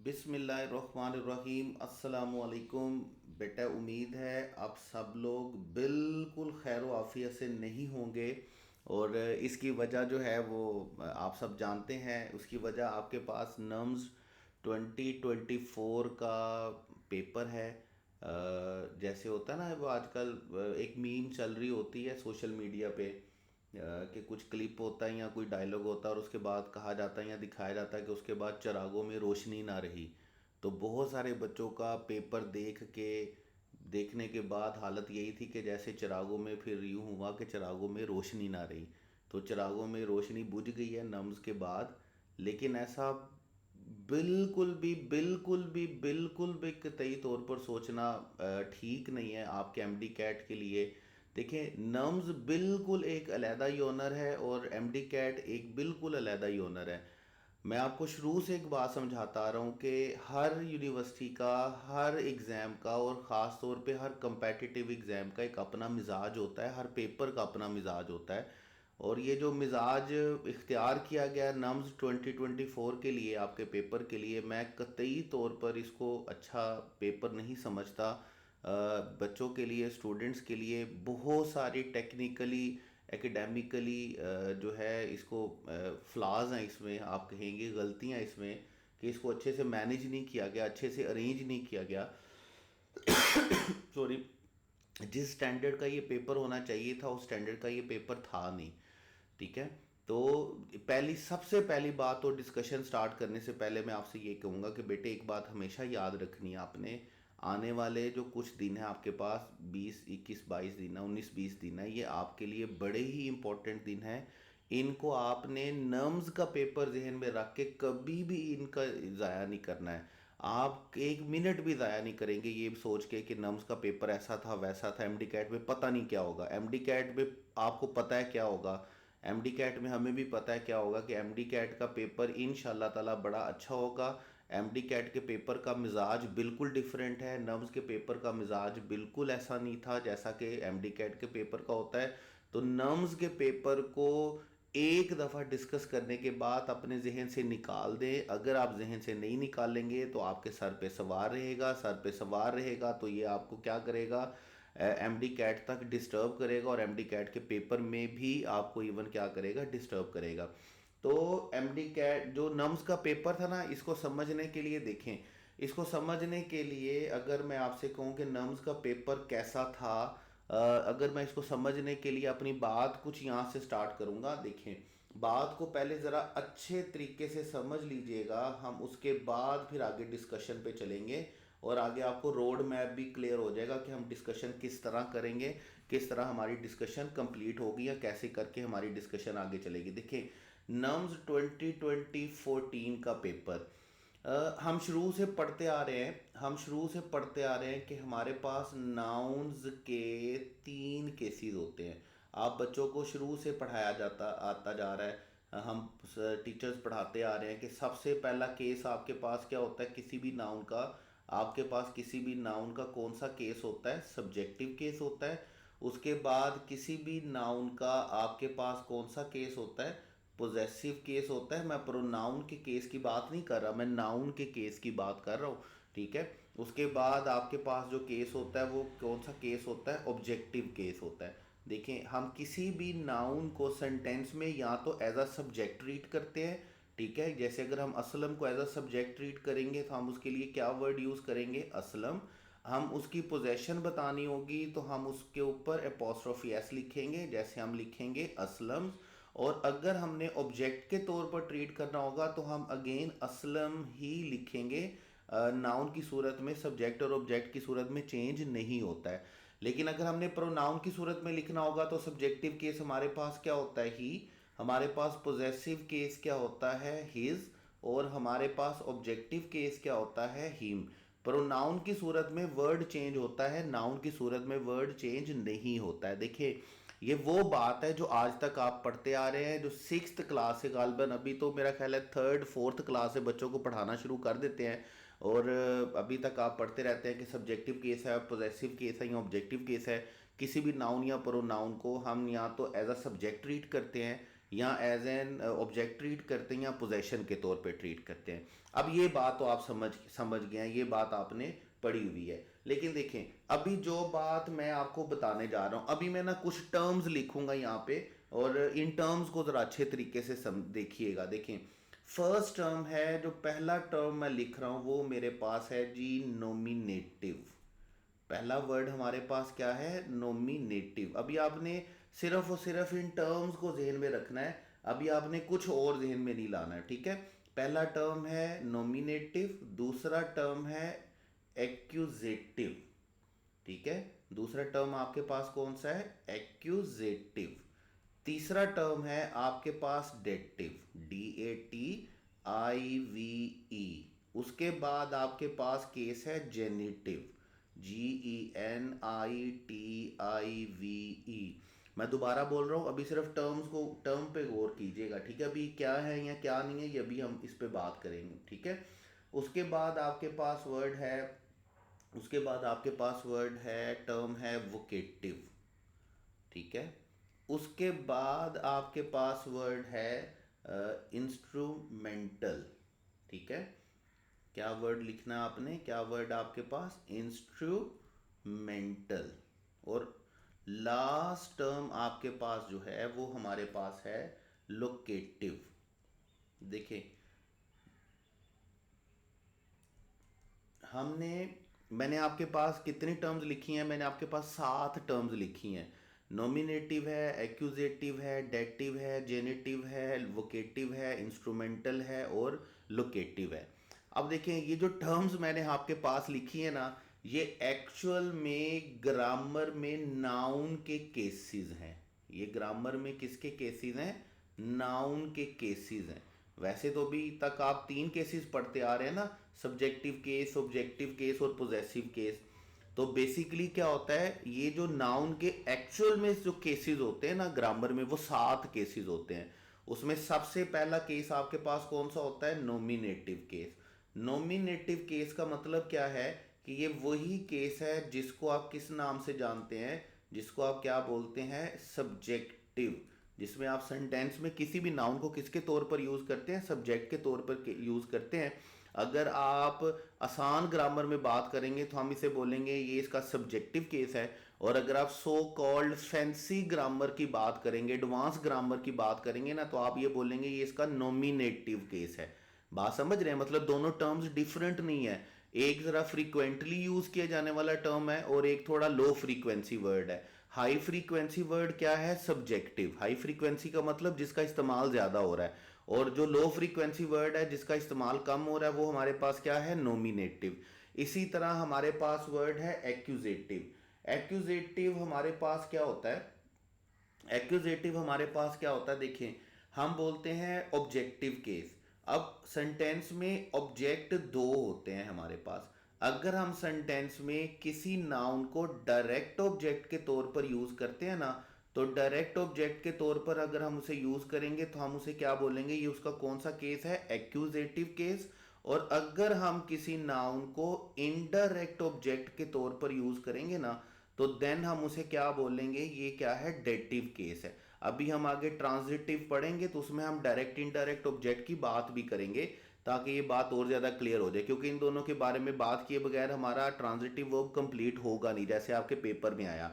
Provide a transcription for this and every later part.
बिस्मिल्लाहिर्रहमानिर्रहीम अस्सलामुअलैकुम। बेटा, उम्मीद है आप सब लोग बिल्कुल खैर आफियत से नहीं होंगे। और इसकी वजह जो है वो आप सब जानते हैं। उसकी वजह आपके पास नम्स 2024 का पेपर है। जैसे होता है ना, वो आजकल एक मीम चल रही होती है सोशल मीडिया पे, कि कुछ क्लिप होता है या कोई डायलॉग होता है और उसके बाद कहा जाता है या दिखाया जाता है कि उसके बाद चिरागों में रोशनी ना रही। तो बहुत सारे बच्चों का पेपर देखने के बाद हालत यही थी कि जैसे चिरागों में फिर यूँ हुआ कि चिरागों में रोशनी ना रही। तो चिरागों में रोशनी बुझ गई है नम्स के बाद। लेकिन ऐसा बिल्कुल भी कतई तौर पर सोचना ठीक नहीं है आपके एमडी कैट के लिए। देखिए, नम्स बिल्कुल एक अलहदा योनर है और एमडी कैट एक बिल्कुल अलहदा योनर है। मैं आपको शुरू से एक बात समझाता आ रहा हूँ कि हर यूनिवर्सिटी का, हर एग्ज़ाम का और ख़ास तौर पे हर कंपेटिटिव एग्ज़ाम का एक अपना मिजाज होता है, हर पेपर का अपना मिजाज होता है। और ये जो मिजाज इख्तियार किया गया नम्स 2024 के लिए, आपके पेपर के लिए, मैं कतई तौर पर इसको अच्छा पेपर नहीं समझता। बच्चों के लिए, स्टूडेंट्स के लिए बहुत सारी टेक्निकली, एकेडमिकली जो है इसको फ्लॉज हैं इसमें, आप कहेंगे गलतियां इसमें, कि इसको अच्छे से मैनेज नहीं किया गया, अच्छे से अरेंज नहीं किया गया। सॉरी। जिस स्टैंडर्ड का ये पेपर होना चाहिए था उस स्टैंडर्ड का ये पेपर था नहीं। ठीक है। तो सबसे पहली बात, और डिस्कशन स्टार्ट करने से पहले मैं आपसे ये कहूँगा कि बेटे, एक बात हमेशा याद रखनी है आपने। आने वाले जो कुछ दिन है आपके पास, 20, 21, 22 दिन है, 19, 20 दिन है, ये आपके लिए बड़े ही इंपॉर्टेंट दिन है। इनको आपने नम्स का पेपर जहन में रख के कभी भी इनका ज़ाया नहीं करना है। आप एक मिनट भी ज़ाया नहीं करेंगे ये सोच के कि नम्स का पेपर ऐसा था वैसा था, एमडी कैट में पता नहीं क्या होगा। एमडी कैट में आपको पता है क्या होगा। एमडी कैट में हमें भी पता है क्या होगा कि एमडी कैट का पेपर इंशाल्लाह ताला बड़ा अच्छा होगा। एमडी कैट के पेपर का मिजाज बिल्कुल डिफरेंट है। नम्स के पेपर का मिजाज बिल्कुल ऐसा नहीं था जैसा कि एमडी कैट के पेपर का होता है। तो नम्स के पेपर को एक दफ़ा डिस्कस करने के बाद अपने जहन से निकाल दें। अगर आप जहन से नहीं निकालेंगे तो आपके सर पे सवार रहेगा, सर पे सवार रहेगा तो ये आपको क्या करेगा, एमडी कैट तक डिस्टर्ब करेगा और एमडी कैट के पेपर में भी आपको इवन क्या करेगा, डिस्टर्ब करेगा। तो एमडी कैट जो नम्स का पेपर था ना, इसको समझने के लिए देखें। इसको समझने के लिए अगर मैं आपसे कहूँ कि नम्स का पेपर कैसा था, अगर मैं इसको समझने के लिए अपनी बात कुछ यहाँ से स्टार्ट करूँगा। देखें, बात को पहले ज़रा अच्छे तरीके से समझ लीजिएगा, हम उसके बाद फिर आगे डिस्कशन पे चलेंगे और आगे आपको रोड मैप भी क्लियर हो जाएगा कि हम डिस्कशन किस तरह करेंगे, किस तरह हमारी डिस्कशन कंप्लीट होगी या कैसे करके हमारी डिस्कशन आगे चलेगी। देखिए, नम्स 2014 का पेपर, हम शुरू से पढ़ते आ रहे हैं, कि हमारे पास नाउन्स के 3 केसेस होते हैं। आप बच्चों को शुरू से पढ़ाया जाता आता जा रहा है, हम टीचर्स पढ़ाते आ रहे हैं कि सबसे पहला केस आपके पास क्या होता है, किसी भी नाउन का। आपके पास किसी भी नाउन का कौन सा केस होता है, सब्जेक्टिव केस होता है। उसके बाद किसी भी नाउन का आपके पास कौन सा केस होता है, पोजेसिव केस होता है। मैं प्रोनाउन के केस की बात नहीं कर रहा, मैं नाउन के केस की बात कर रहा हूँ। ठीक है। उसके बाद आपके पास जो केस होता है वो कौन सा केस होता है, ऑब्जेक्टिव केस होता है। देखें, हम किसी भी नाउन को सेंटेंस में या तो एज अ सब्जेक्ट ट्रीट करते हैं। ठीक है। जैसे अगर हम असलम को एज अ सब्जेक्ट ट्रीट करेंगे तो हम उसके लिए क्या वर्ड यूज़ करेंगे, असलम। हम उसकी पोजेशन बतानी होगी तो हम उसके ऊपर एपोस्ट्रोफी एस लिखेंगे, जैसे हम लिखेंगे असलम। और अगर हमने ऑब्जेक्ट के तौर पर ट्रीट करना होगा तो हम अगेन असलम ही लिखेंगे। नाउन की सूरत में सब्जेक्ट और ऑब्जेक्ट की सूरत में चेंज नहीं होता है। लेकिन अगर हमने प्रोनाउन की सूरत में लिखना होगा तो सब्जेक्टिव केस हमारे पास क्या होता है, ही। हमारे पास पोजेसिव केस क्या होता है, हिज। और हमारे पास ऑब्जेक्टिव केस क्या होता है, हिम। प्रोनाउन की सूरत में वर्ड चेंज होता है, नाउन की सूरत में वर्ड चेंज नहीं होता है। देखिए, ये वो बात है जो आज तक आप पढ़ते आ रहे हैं, जो 6th क्लास से, गालबन अभी तो मेरा ख्याल है 3rd 4th क्लास से बच्चों को पढ़ाना शुरू कर देते हैं। और अभी तक आप पढ़ते रहते हैं कि सब्जेक्टिव केस है, पोजेसिव केस है या ऑब्जेक्टिव केस है। किसी भी नाउन या प्रोनाउन को हम या तो एज अ सब्जेक्ट ट्रीट करते हैं या एज एन ऑब्जेक्ट ट्रीट करते हैं या पोजेशन के तौर पे ट्रीट करते हैं। अब ये बात तो आप समझ गए हैं, ये बात आपने पढ़ी हुई है। लेकिन देखें अभी जो बात मैं आपको बताने जा रहा हूँ, अभी मैं ना कुछ टर्म्स लिखूंगा यहाँ पे, और इन टर्म्स को ज़रा अच्छे तरीके से देखिएगा। देखें फर्स्ट टर्म है, जो पहला टर्म मैं लिख रहा हूँ वो मेरे पास है जी नोमिनेटिव। पहला वर्ड हमारे पास क्या है, नोमिनेटिव। अभी आपने सिर्फ और सिर्फ इन टर्म्स को जहन में रखना है, अभी आपने कुछ और जहन में नहीं लाना है, ठीक है। पहला टर्म है नोमिनेटिव, दूसरा टर्म है एक्यूजेटिव, ठीक है। दूसरा टर्म आपके पास कौन सा है, एक्यूजेटिव। तीसरा टर्म है आपके पास डेटिव, DATIVE। उसके बाद आपके पास केस है जेनिटिव, GENITIVE। मैं दोबारा बोल रहा हूँ, अभी सिर्फ टर्म पे गौर कीजिएगा, ठीक है। अभी क्या है या क्या नहीं है ये अभी हम इस पे बात करेंगे, ठीक है। उसके बाद आपके पास वर्ड है, उसके बाद आपके पास वर्ड है, टर्म है वोकेटिव, ठीक है। उसके बाद आपके पास वर्ड है इंस्ट्रूमेंटल, ठीक है। क्या वर्ड लिखना है आपने, क्या वर्ड आपके पास, इंस्ट्रूमेंटल। और लास्ट टर्म आपके पास जो है वो हमारे पास है लोकेटिव। देखिए हमने मैंने आपके पास कितनी टर्म्स लिखी हैं, मैंने आपके पास 7 टर्म्स लिखी हैं। नॉमिनेटिव है, एक्यूजेटिव है, डेटिव है, जेनेटिव है, वोकेटिव है, इंस्ट्रूमेंटल है और लोकेटिव है। अब देखें ये जो टर्म्स मैंने आपके पास लिखी है ना, ये एक्चुअल में ग्रामर में नाउन के केसेस हैं। ये ग्रामर में किसके केसेस हैं, नाउन के केसेस हैं। वैसे तो अभी तक आप 3 केसेस पढ़ते आ रहे हैं ना, सब्जेक्टिव केस, ऑब्जेक्टिव केस और पोजेसिव केस। तो बेसिकली क्या होता है, ये जो नाउन के एक्चुअल में जो केसेस होते हैं ना ग्रामर में, वो 7 केसेस होते हैं। उसमें सबसे पहला केस आपके पास कौन सा होता है, नॉमिनेटिव केस। नॉमिनेटिव केस का मतलब क्या है कि ये वही केस है जिसको आप किस नाम से जानते हैं, जिसको आप क्या बोलते हैं, सब्जेक्टिव। जिसमें आप सेंटेंस में किसी भी नाउन को किसके तौर पर यूज करते हैं, सब्जेक्ट के तौर पर यूज करते हैं। अगर आप आसान ग्रामर में बात करेंगे तो हम इसे बोलेंगे ये इसका सब्जेक्टिव केस है। और अगर आप सो कॉल्ड फैंसी ग्रामर की बात करेंगे, एडवांस ग्रामर की बात करेंगे ना, तो आप ये बोलेंगे ये इसका नॉमिनेटिव केस है। बात समझ रहे हैं, मतलब दोनों टर्म्स डिफरेंट नहीं है। एक जरा फ्रीक्वेंटली यूज किया जाने वाला टर्म है और एक थोड़ा लो फ्रीक्वेंसी वर्ड है। हाई फ्रीक्वेंसी वर्ड क्या है, सब्जेक्टिव। हाई फ्रीक्वेंसी का मतलब जिसका इस्तेमाल ज्यादा हो रहा है, और जो लो फ्रीक्वेंसी वर्ड है जिसका इस्तेमाल कम हो रहा है वो हमारे पास क्या है, नॉमिनेटिव। इसी तरह हमारे पास वर्ड है एक्यूजेटिव। एक्यूजेटिव हमारे पास क्या होता है, एक्यूजेटिव हमारे पास क्या होता है, देखिए हम बोलते हैं ऑब्जेक्टिव केस। अब सेंटेंस में ऑब्जेक्ट 2 होते हैं हमारे पास। अगर हम सेंटेंस में किसी नाउन को डायरेक्ट ऑब्जेक्ट के तौर पर यूज करते हैं ना, तो डायरेक्ट ऑब्जेक्ट के तौर पर अगर हम उसे यूज करेंगे तो हम उसे क्या बोलेंगे, ये उसका कौन सा केस है, एक्यूजेटिव केस। और अगर हम किसी नाउन को इनडायरेक्ट ऑब्जेक्ट के तौर पर यूज करेंगे ना, तो देन हम उसे क्या बोलेंगे, ये क्या है, डेटिव केस है। अभी हम आगे ट्रांजिटिव पढ़ेंगे तो उसमें हम डायरेक्ट इनडायरेक्ट ऑब्जेक्ट की बात भी करेंगे, ताकि ये बात और ज़्यादा क्लियर हो जाए, क्योंकि इन दोनों के बारे में बात किए बगैर हमारा ट्रांजिटिव वर्ब कंप्लीट होगा नहीं, जैसे आपके पेपर में आया।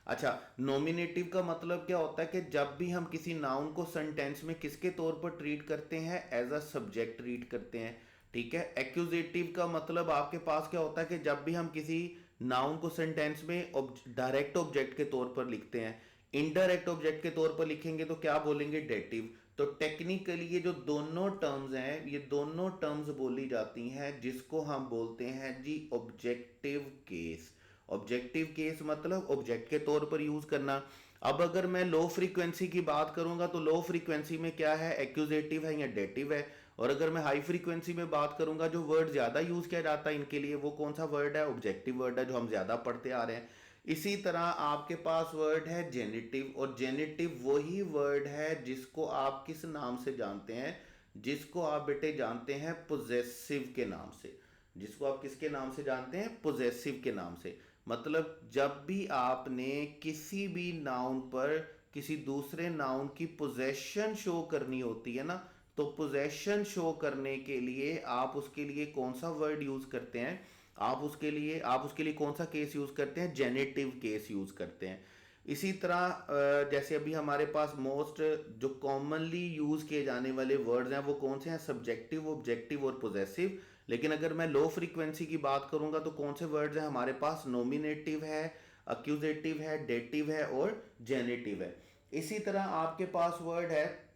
अच्छा, नॉमिनेटिव का मतलब क्या होता है कि जब भी हम किसी नाउन को सेंटेंस में किसके तौर पर ट्रीट करते हैं, एज अ सब्जेक्ट ट्रीट करते हैं, ठीक है। एक्यूजेटिव का मतलब आपके पास क्या होता है कि जब भी हम किसी नाउन को सेंटेंस में डायरेक्ट ऑब्जेक्ट के तौर पर लिखते हैं, इनडायरेक्ट ऑब्जेक्ट के तौर पर लिखेंगे तो क्या बोलेंगे, डेटिव। तो टेक्निकली ये जो दोनों टर्म्स हैं, ये दोनों टर्म्स बोली जाती हैं जिसको हम बोलते हैं जी ऑब्जेक्टिव केस। ऑब्जेक्टिव केस मतलब ऑब्जेक्ट के तौर पर यूज करना। अब अगर मैं लो फ्रीक्वेंसी की बात करूंगा तो लो फ्रीक्वेंसी में क्या है, एक्यूजेटिव है या डेटिव है। और अगर मैं हाई फ्रीक्वेंसी में बात करूंगा, जो वर्ड ज्यादा यूज किया जाता है इनके लिए, वो कौन सा वर्ड है, ऑब्जेक्टिव वर्ड है, जो हम ज्यादा पढ़ते आ रहे हैं। इसी तरह आपके पास वर्ड है जेनिटिव, और जेनिटिव वही वर्ड है जिसको आप किस नाम से जानते हैं, जिसको आप बेटे जानते हैं पोजेसिव के नाम से। जिसको आप किसके नाम से जानते हैं, पोजेसिव के नाम से। मतलब जब भी आपने किसी भी नाउन पर किसी दूसरे नाउन की पोजेशन शो करनी होती है ना, तो पोजेशन शो करने के लिए आप उसके लिए कौन सा वर्ड यूज करते हैं? आप उसके लिए कौन सा केस यूज करते हैं? जेनेटिव केस यूज करते हैं। इसी तरह जैसे अभी हमारे पास मोस्ट जो कॉमनली यूज किए जाने वाले वर्ड्स हैं वो कौन से हैं? सब्जेक्टिव, ऑब्जेक्टिव और पोजेसिव। लेकिन अगर मैं लो फ्रीक्वेंसी की बात करूंगा तो कौन से वर्ड्स हैं हमारे पास? नॉमिनेटिव है, अक्यूजेटिव है, डेटिव है और जेनेटिव है। इसी तरह आपके पास वर्ड है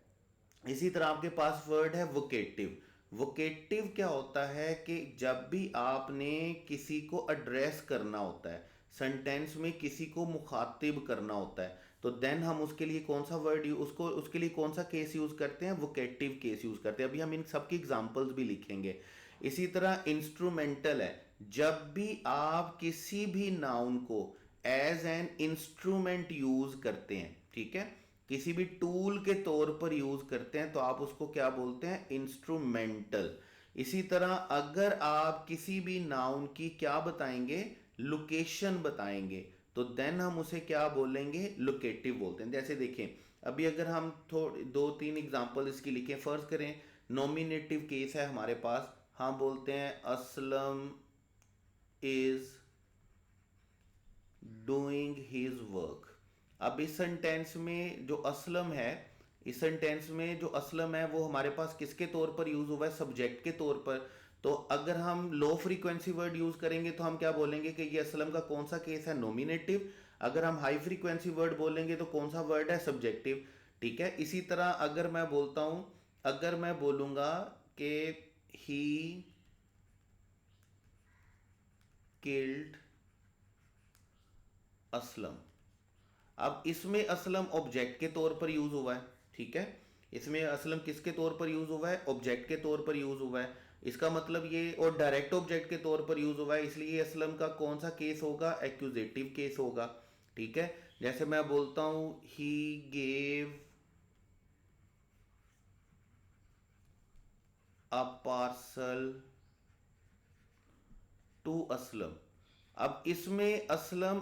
इसी तरह आपके पास वर्ड है वोकेटिव। वोकेटिव क्या होता है कि जब भी आपने किसी को एड्रेस करना होता है, सेंटेंस में किसी को मुखातिब करना होता है, तो देन हम उसके लिए कौन सा वर्ड उसको उसके लिए कौन सा केस यूज करते हैं? वोकेटिव केस यूज करते हैं। अभी हम इन सब की एग्जांपल्स भी लिखेंगे। इसी तरह इंस्ट्रूमेंटल है, जब भी आप किसी भी नाउन को एज एन इंस्ट्रूमेंट यूज करते हैं, ठीक है, किसी भी टूल के तौर पर यूज करते हैं, तो आप उसको क्या बोलते हैं? इंस्ट्रूमेंटल। इसी तरह अगर आप किसी भी नाउन की क्या बताएंगे? लोकेशन बताएंगे, तो देन हम उसे क्या बोलेंगे? लोकेटिव बोलते हैं। जैसे देखें, अभी अगर हम थोड़ी दो तीन एग्जांपल इसकी लिखें, फर्स्ट करें, नॉमिनेटिव केस है हमारे पास, हम बोलते हैं Aslam is doing his work. अब इस सेंटेंस में जो असलम है वो हमारे पास किसके तौर पर यूज हुआ है? सब्जेक्ट के तौर पर। तो अगर हम लो फ्रीक्वेंसी वर्ड यूज करेंगे तो हम क्या बोलेंगे कि ये असलम का कौन सा केस है? नॉमिनेटिव। अगर हम हाई फ्रीक्वेंसी वर्ड बोलेंगे तो कौन सा वर्ड है? सब्जेक्टिव। ठीक है। इसी तरह अगर मैं बोलूंगा कि ही किल्ड असलम, अब इसमें असलम ऑब्जेक्ट के तौर पर यूज हुआ है, ठीक है। इसमें असलम किसके तौर पर यूज हुआ है? ऑब्जेक्ट के तौर पर यूज हुआ है। इसका मतलब ये, और डायरेक्ट ऑब्जेक्ट के तौर पर यूज हुआ है, इसलिए असलम का कौन सा केस होगा? एक्यूजेटिव केस होगा, ठीक है। जैसे मैं बोलता हूं he gave a parcel to Aslam. अब इसमें असलम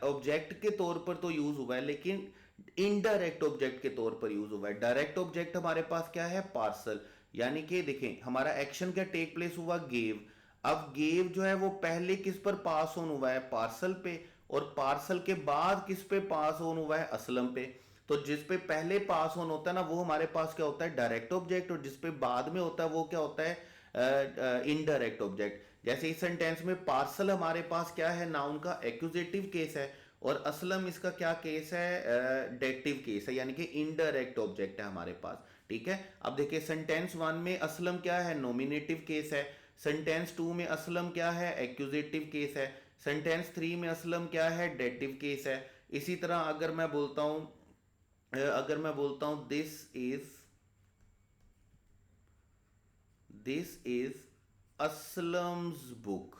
ऑब्जेक्ट के तौर पर तो यूज हुआ है, लेकिन इनडायरेक्ट ऑब्जेक्ट के तौर पर यूज हुआ है। डायरेक्ट ऑब्जेक्ट हमारे पास क्या है? पार्सल। यानी कि देखें, हमारा एक्शन क्या टेक प्लेस हुआ? गेव। अब गेव जो है वो पहले किस पर पास ऑन हुआ है? पार्सल पे। और पार्सल के बाद किस पे पास ऑन हुआ है? असलम पे। तो जिस पे पहले पास ऑन होता है ना, वो हमारे पास क्या होता है? Direct object. और जिस पे बाद में होता है वो क्या होता है? Indirect object. जैसे इस सेंटेंस में पार्सल हमारे पास क्या है? नाउन का एक्यूजेटिव केस है, और असलम इसका क्या केस है? डेटिव केस है, यानी कि इनडायरेक्ट ऑब्जेक्ट है हमारे पास, ठीक है। अब देखिए, सेंटेंस वन में असलम क्या है? नॉमिनेटिव केस है। सेंटेंस टू में असलम क्या है? एक्यूजेटिव केस है। सेंटेंस थ्री में असलम क्या है? डेटिव केस है। इसी तरह अगर मैं बोलता हूं दिस इज असलम्स बुक।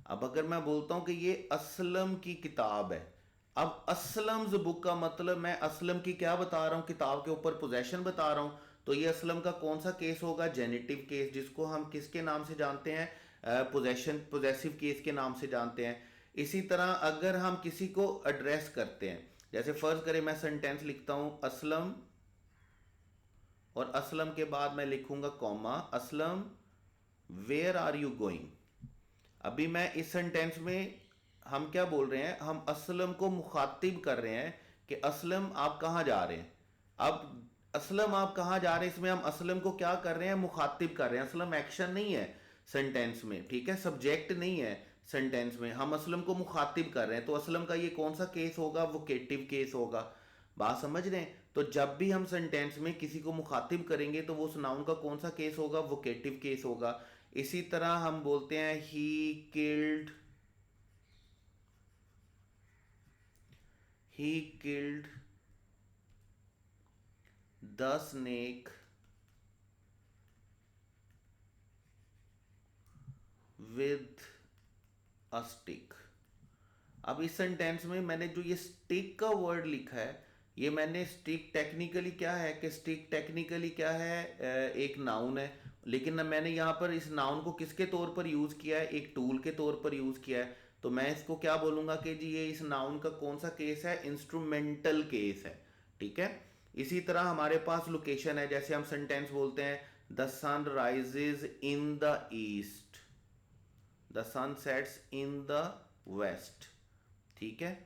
अब अगर मैं बोलता हूं कि ये असलम की किताब है, अब असलम्स बुक का मतलब मैं असलम की क्या बता रहा हूं? किताब के ऊपर पोजेशन बता रहा हूं। तो ये असलम का कौन सा केस होगा? जेनेटिव केस, जिसको हम किसके नाम से जानते हैं? पोजेसिव केस के नाम से जानते हैं। इसी तरह अगर हम किसी को एड्रेस करते हैं, जैसे फर्ज करें मैं सेंटेंस लिखता हूं असलम, और असलम के बाद मैं लिखूंगा comma, Aslam where are you going. अभी मैं इस सेंटेंस में हम क्या बोल रहे हैं? हम असलम को मुखातिब कर रहे हैं कि असलम आप कहाँ जा रहे हैं। अब असलम आप कहाँ जा रहे हैं, इसमें हम असलम को क्या कर रहे हैं? मुखातिब कर रहे हैं। असलम एक्शन नहीं है सेंटेंस में, ठीक है, सब्जेक्ट नहीं है सेंटेंस में, हम असलम को मुखातिब कर रहे हैं। तो असलम का ये कौन सा केस होगा? वोकेटिव केस होगा। बात समझ रहे हैं? तो जब भी हम सेंटेंस में किसी को मुखातिब करेंगे तो वो उस नाउन का कौन सा केस होगा? वोकेटिव केस होगा। इसी तरह हम बोलते हैं he killed the snake with a stick. अब इस सेंटेंस में मैंने जो ये स्टिक का वर्ड लिखा है, ये मैंने स्टिक टेक्निकली क्या है कि स्टिक टेक्निकली क्या है? एक नाउन है, लेकिन मैंने यहाँ पर इस नाउन को किसके तौर पर यूज किया है? एक टूल के तौर पर यूज किया है। तो मैं इसको क्या बोलूंगा कि जी ये इस नाउन का कौन सा केस है, इंस्ट्रूमेंटल केस है, ठीक है। इसी तरह हमारे पास लोकेशन है, जैसे हम सेंटेंस बोलते हैं the sun rises in the east, the sun sets in the west, ठीक है।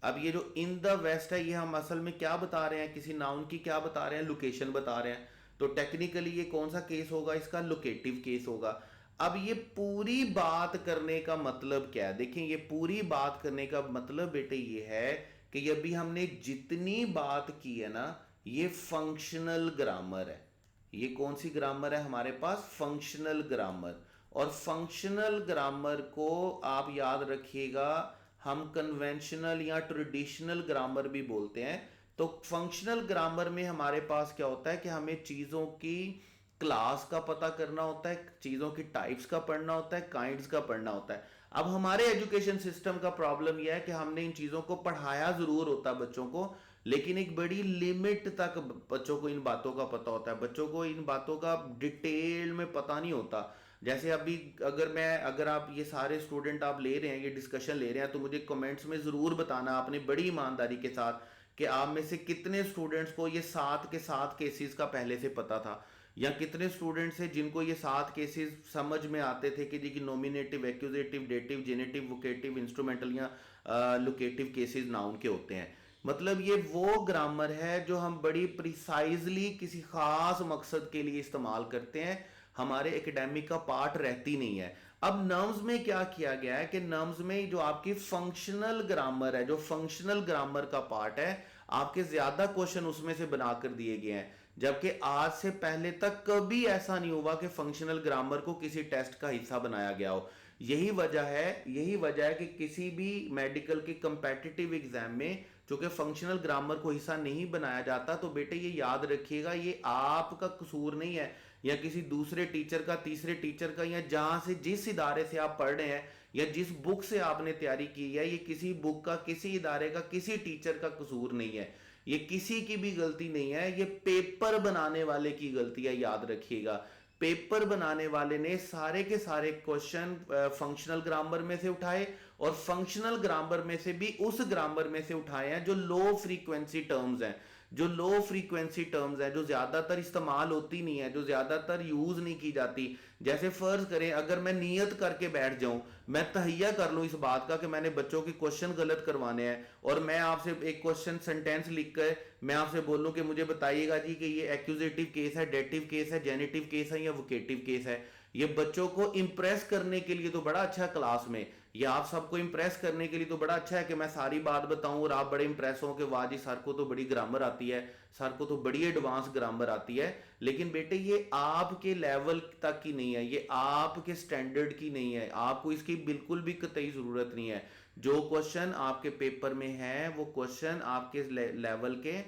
अब ये जो इन द वेस्ट है, ये हम असल में क्या बता रहे हैं, किसी नाउन की क्या बता रहे हैं, लोकेशन बता रहे हैं। तो टेक्निकली ये कौन सा केस होगा, इसका लोकेटिव केस होगा। अब ये पूरी बात करने का मतलब क्या है, देखिए ये पूरी बात करने का मतलब बेटे ये है कि ये अभी हमने जितनी बात की है ना, ये फंक्शनल ग्रामर है। ये कौन सी ग्रामर है हमारे पास, फंक्शनल ग्रामर। और फंक्शनल ग्रामर को आप याद रखिएगा, हम कन्वेंशनल या ट्रेडिशनल ग्रामर भी बोलते हैं। तो फंक्शनल ग्रामर में हमारे पास क्या होता है कि हमें चीज़ों की क्लास का पता करना होता है, चीज़ों की टाइप्स का पढ़ना होता है, काइंड्स का पढ़ना होता है। अब हमारे एजुकेशन सिस्टम का प्रॉब्लम यह है कि हमने इन चीज़ों को पढ़ाया ज़रूर होता है बच्चों को, लेकिन एक बड़ी लिमिट तक बच्चों को इन बातों का पता होता है, बच्चों को इन बातों का डिटेल में पता नहीं होता। जैसे अभी अगर आप ये सारे स्टूडेंट आप ले रहे हैं, ये डिस्कशन ले रहे हैं, तो मुझे कमेंट्स में ज़रूर बताना आपने बड़ी ईमानदारी के साथ कि आप में से कितने स्टूडेंट्स को ये 7 के 7 केसेस का पहले से पता था, या कितने स्टूडेंट्स हैं जिनको ये 7 केसेस समझ में आते थे कि जी कि nominative, accusative, dative, generative, vocative, instrumental या लोकेटिव केसेस नाउन के होते हैं। मतलब ये वो ग्रामर है जो हम बड़ी प्रिसाइजली किसी खास मकसद के लिए इस्तेमाल करते हैं, हमारे एकेडमिक का पार्ट रहती नहीं है। अब नर्म्स में क्या किया गया है कि नर्म्स में जो आपकी फंक्शनल ग्रामर है, जो फंक्शनल ग्रामर का पार्ट है, आपके ज्यादा क्वेश्चन उसमें से बनाकर दिए गए हैं। जबकि आज से पहले तक कभी ऐसा नहीं हुआ कि फंक्शनल ग्रामर को किसी टेस्ट का हिस्सा बनाया गया हो। यही वजह है कि किसी भी मेडिकल के कंपेटिटिव एग्जाम में चूंकि फंक्शनल ग्रामर को हिस्सा नहीं बनाया जाता, तो बेटे ये याद रखिएगा, ये आपका कसूर नहीं है, या किसी दूसरे टीचर का, तीसरे टीचर का, या जहां से जिस इदारे से आप पढ़ रहे हैं या जिस बुक से आपने तैयारी की है, ये किसी बुक का, किसी इदारे का, किसी टीचर का कसूर नहीं है, ये किसी की भी गलती नहीं है, ये पेपर बनाने वाले की गलती है, याद रखिएगा। पेपर बनाने वाले ने सारे के सारे क्वेश्चन फंक्शनल ग्रामर में से उठाए, और फंक्शनल ग्रामर में से भी उस ग्रामर में से उठाए हैं जो लो फ्रीक्वेंसी टर्म्स हैं, जो लो फ्रीक्वेंसी टर्म्स हैं, जो ज्यादातर इस्तेमाल होती नहीं है, जो ज्यादातर यूज नहीं की जाती। जैसे फर्ज करें अगर मैं नियत करके बैठ जाऊं, मैं तहिया कर लूं इस बात का कि मैंने बच्चों के क्वेश्चन गलत करवाने हैं, और मैं आपसे एक क्वेश्चन सेंटेंस लिख कर मैं आपसे बोलूं कि मुझे बताइएगा जी कि ये एक्यूजेटिव केस है, डेटिव केस है, जेनेटिव केस है या वोकेटिव केस है। ये बच्चों को इंप्रेस करने के लिए तो बड़ा अच्छा है क्लास में, या आप सबको इंप्रेस करने के लिए तो बड़ा अच्छा है कि मैं सारी बात बताऊं और आप बड़े इंप्रेस हो कि वाह जी सर को तो बड़ी ग्रामर आती है, सर को तो बड़ी एडवांस ग्रामर आती है। लेकिन बेटे ये आपके लेवल तक की नहीं है, ये आपके स्टैंडर्ड की नहीं है, आपको इसकी बिल्कुल भी कतई जरूरत नहीं है। जो क्वेश्चन आपके पेपर में है वो क्वेश्चन आपके लेवल के,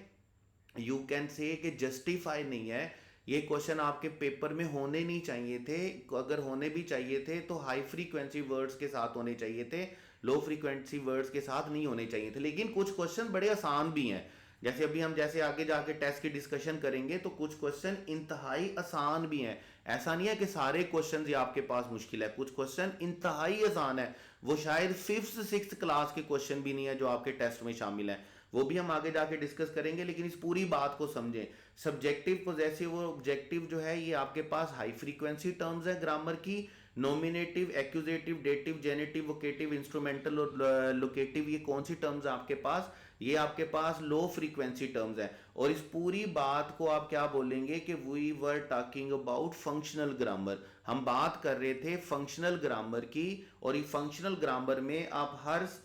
यू कैन से कि जस्टिफाई नहीं है। ये क्वेश्चन आपके पेपर में होने नहीं चाहिए थे, अगर होने भी चाहिए थे तो हाई फ्रीक्वेंसी वर्ड्स के साथ होने चाहिए थे, लो फ्रीक्वेंसी वर्ड्स के साथ नहीं होने चाहिए थे। लेकिन कुछ क्वेश्चन बड़े आसान भी हैं, जैसे अभी हम जैसे आगे जाके टेस्ट की डिस्कशन करेंगे तो कुछ क्वेश्चन इंतहाई आसान भी हैं। ऐसा नहीं है कि सारे क्वेश्चन ही आपके पास मुश्किल है, कुछ क्वेश्चन इंतहाई आसान है, वो शायद 5th 6th क्लास के क्वेश्चन भी नहीं है जो आपके टेस्ट में शामिल है, वो भी हम आगे जाके डिस्कस करेंगे। लेकिन इस पूरी बात को समझें, सब्जेक्टिव पॉजेसिव और ऑब्जेक्टिव जो है ये आपके पास हाई फ्रीक्वेंसी टर्म्स है ग्रामर की, nominative, accusative, dative, generative, vocative, instrumental और लोकेटिव, ये कौन सी टर्म्स है आपके पास, ये आपके पास लो फ्रीक्वेंसी टर्म्स है। और इस पूरी बात को आप क्या बोलेंगे कि we were talking about functional grammar, हम बात कर रहे थे फंक्शनल ग्रामर की। और ये फंक्शनल ग्रामर में आप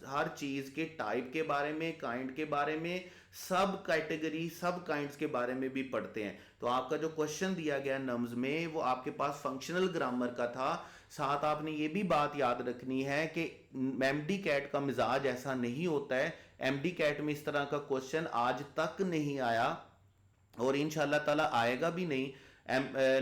हर चीज के टाइप के बारे में, काइंड के बारे में, सब कैटेगरी, सब काइंड्स के बारे में भी पढ़ते हैं। तो आपका जो क्वेश्चन दिया गया नम्स में वो आपके पास फंक्शनल ग्रामर का था। साथ आपने ये भी बात याद रखनी है कि एमडी कैट का मिजाज ऐसा नहीं होता है, एमडी कैट में इस तरह का क्वेश्चन आज तक नहीं आया और इंशाल्लाह ताला आएगा भी नहीं।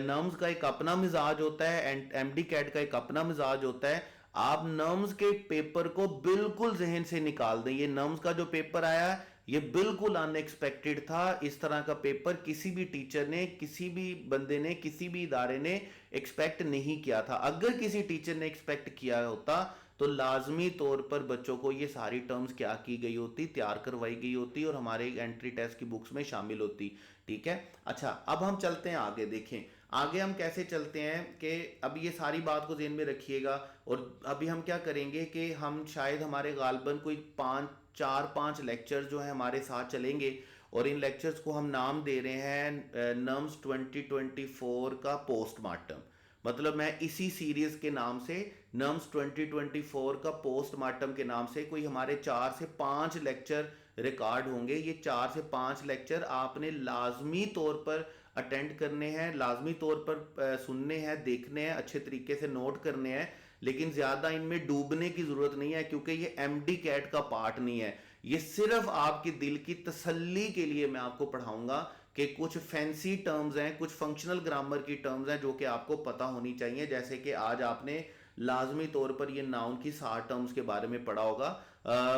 नर्म्स का एक अपना मिजाज होता है एंड एमडी कैट का एक अपना मिजाज होता है। आप नर्म्स के पेपर को बिल्कुल जहन से निकाल दें, ये नर्म्स का जो पेपर आया ये बिल्कुल अनएक्सपेक्टेड था। इस तरह का पेपर किसी भी टीचर ने, किसी भी बंदे ने, किसी भी इदारे ने एक्सपेक्ट नहीं किया था। अगर किसी टीचर ने एक्सपेक्ट किया होता तो लाजमी तौर पर बच्चों को ये सारी टर्म्स क्या की गई होती, तैयार करवाई गई होती और हमारे एंट्री टेस्ट की बुक्स में शामिल होती। ठीक है। अच्छा, अब हम चलते हैं आगे। देखें आगे हम कैसे चलते हैं कि अब ये सारी बात को ध्यान में रखिएगा। और अभी हम क्या करेंगे कि हम शायद हमारे गालबन कोई 4-5 लेक्चर जो है हमारे साथ चलेंगे और इन लेक्चर्स को हम नाम दे रहे हैं नम्स 2024 का पोस्टमार्टम। मतलब मैं इसी सीरीज के नाम से नम्स 2024 का पोस्टमार्टम के नाम से कोई हमारे 4 से 5 लेक्चर रिकॉर्ड होंगे। ये 4 से 5 लेक्चर आपने लाजमी तौर पर अटेंड करने हैं, लाजमी तौर पर सुनने हैं, देखने हैं, अच्छे तरीके से नोट करने हैं। लेकिन ज़्यादा इनमें डूबने की ज़रूरत नहीं है क्योंकि ये एमडी कैट का पार्ट नहीं है। ये सिर्फ आपके दिल की तसल्ली के लिए मैं आपको पढ़ाऊंगा कि कुछ फैंसी टर्म्स हैं, कुछ फंक्शनल ग्रामर की टर्म्स हैं जो कि आपको पता होनी चाहिए। जैसे कि आज आपने लाजमी तौर पर ये नाउन की 60 टर्म्स के बारे में पढ़ा होगा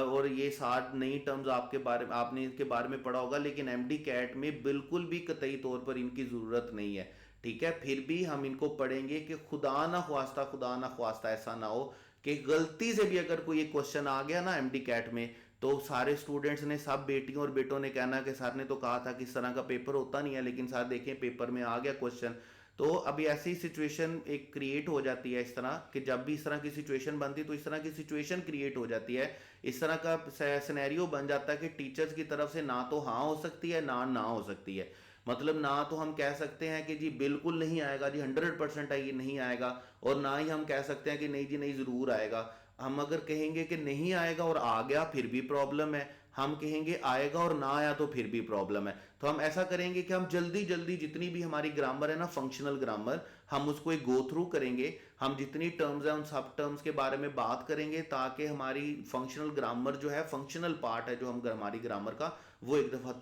और ये 60 नई टर्म्स आपके बारे में आपने इनके बारे में पढ़ा होगा, लेकिन एमडी कैट में बिल्कुल भी कतई तौर पर इनकी ज़रूरत नहीं है। ठीक है। फिर भी हम इनको पढ़ेंगे कि खुदा ना ख्वास्ता ऐसा ना हो कि गलती से भी अगर कोई एक क्वेश्चन आ गया ना एमडी कैट में, तो सारे स्टूडेंट्स ने, सब बेटियों और बेटों ने कहना कि सर ने तो कहा था कि इस तरह का पेपर होता नहीं है, लेकिन सर देखें पेपर में आ गया क्वेश्चन। तो अभी ऐसी सिचुएशन एक क्रिएट हो जाती है इस तरह कि जब भी इस तरह की सिचुएशन बनती तो इस तरह की सिचुएशन क्रिएट हो जाती है, इस तरह का सिनेरियो बन जाता है कि टीचर्स की तरफ से ना तो हाँ हो सकती है ना हो सकती है। मतलब ना तो हम कह सकते हैं कि जी बिल्कुल नहीं आएगा, जी 100% है ये नहीं आएगा, और ना ही हम कह सकते हैं कि नहीं जी नहीं ज़रूर आएगा। हम अगर कहेंगे कि नहीं आएगा और आ गया फिर भी प्रॉब्लम है, हम कहेंगे आएगा और ना आया तो फिर भी प्रॉब्लम है। तो हम ऐसा करेंगे कि हम जल्दी जल्दी जितनी भी हमारी ग्रामर है ना, फंक्शनल ग्रामर, हम उसको एक गो थ्रू करेंगे। हम जितनी टर्म्स हैं उन सब टर्म्स के बारे में बात करेंगे ताकि हमारी फंक्शनल ग्रामर जो है, फंक्शनल पार्ट है जो हम हमारी ग्रामर का, वो एक दफ़ा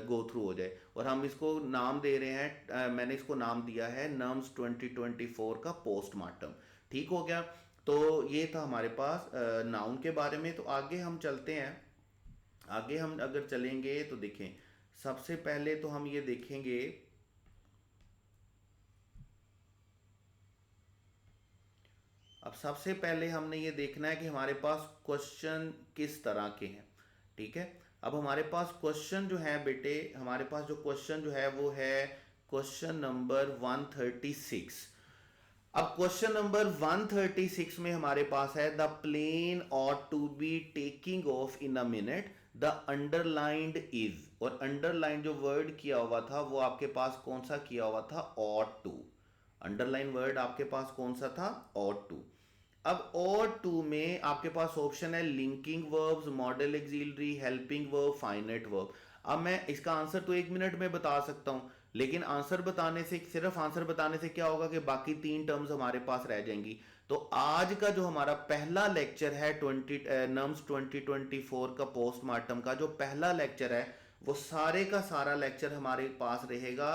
गो थ्रू हो जाए। और हम इसको नाम दे रहे हैं, मैंने इसको नाम दिया है नम्स 2024 का पोस्टमार्टम। ठीक हो गया। तो ये था हमारे पास नाउन के बारे में। तो आगे हम चलते हैं। आगे हम अगर चलेंगे तो देखें, सबसे पहले तो हम ये देखेंगे, अब सबसे पहले हमने ये देखना है कि हमारे पास क्वेश्चन किस तरह के हैं। ठीक है। अब हमारे पास क्वेश्चन जो है बेटे, हमारे पास जो क्वेश्चन जो है वो है क्वेश्चन नंबर 136। अब क्वेश्चन नंबर 136 में हमारे पास है the plane ought to be taking off in a minute, the underlined is. और अंडरलाइन जो वर्ड किया हुआ था वो आपके पास कौन सा किया हुआ था, ऑट टू। अंडरलाइन वर्ड आपके पास कौन सा था, ऑट टू। अब ऑट टू में आपके पास ऑप्शन है linking verbs, model axillary, helping verb, finite verb. अब मैं इसका आंसर तो 1 मिनट में बता सकता हूं, लेकिन आंसर बताने से, सिर्फ आंसर बताने से क्या होगा कि बाकी 3 टर्म्स हमारे पास रह जाएंगी। तो आज का जो हमारा पहला लेक्चर है नम्स 2024 का पोस्टमार्टम का जो पहला लेक्चर है, वो सारे का सारा लेक्चर हमारे पास रहेगा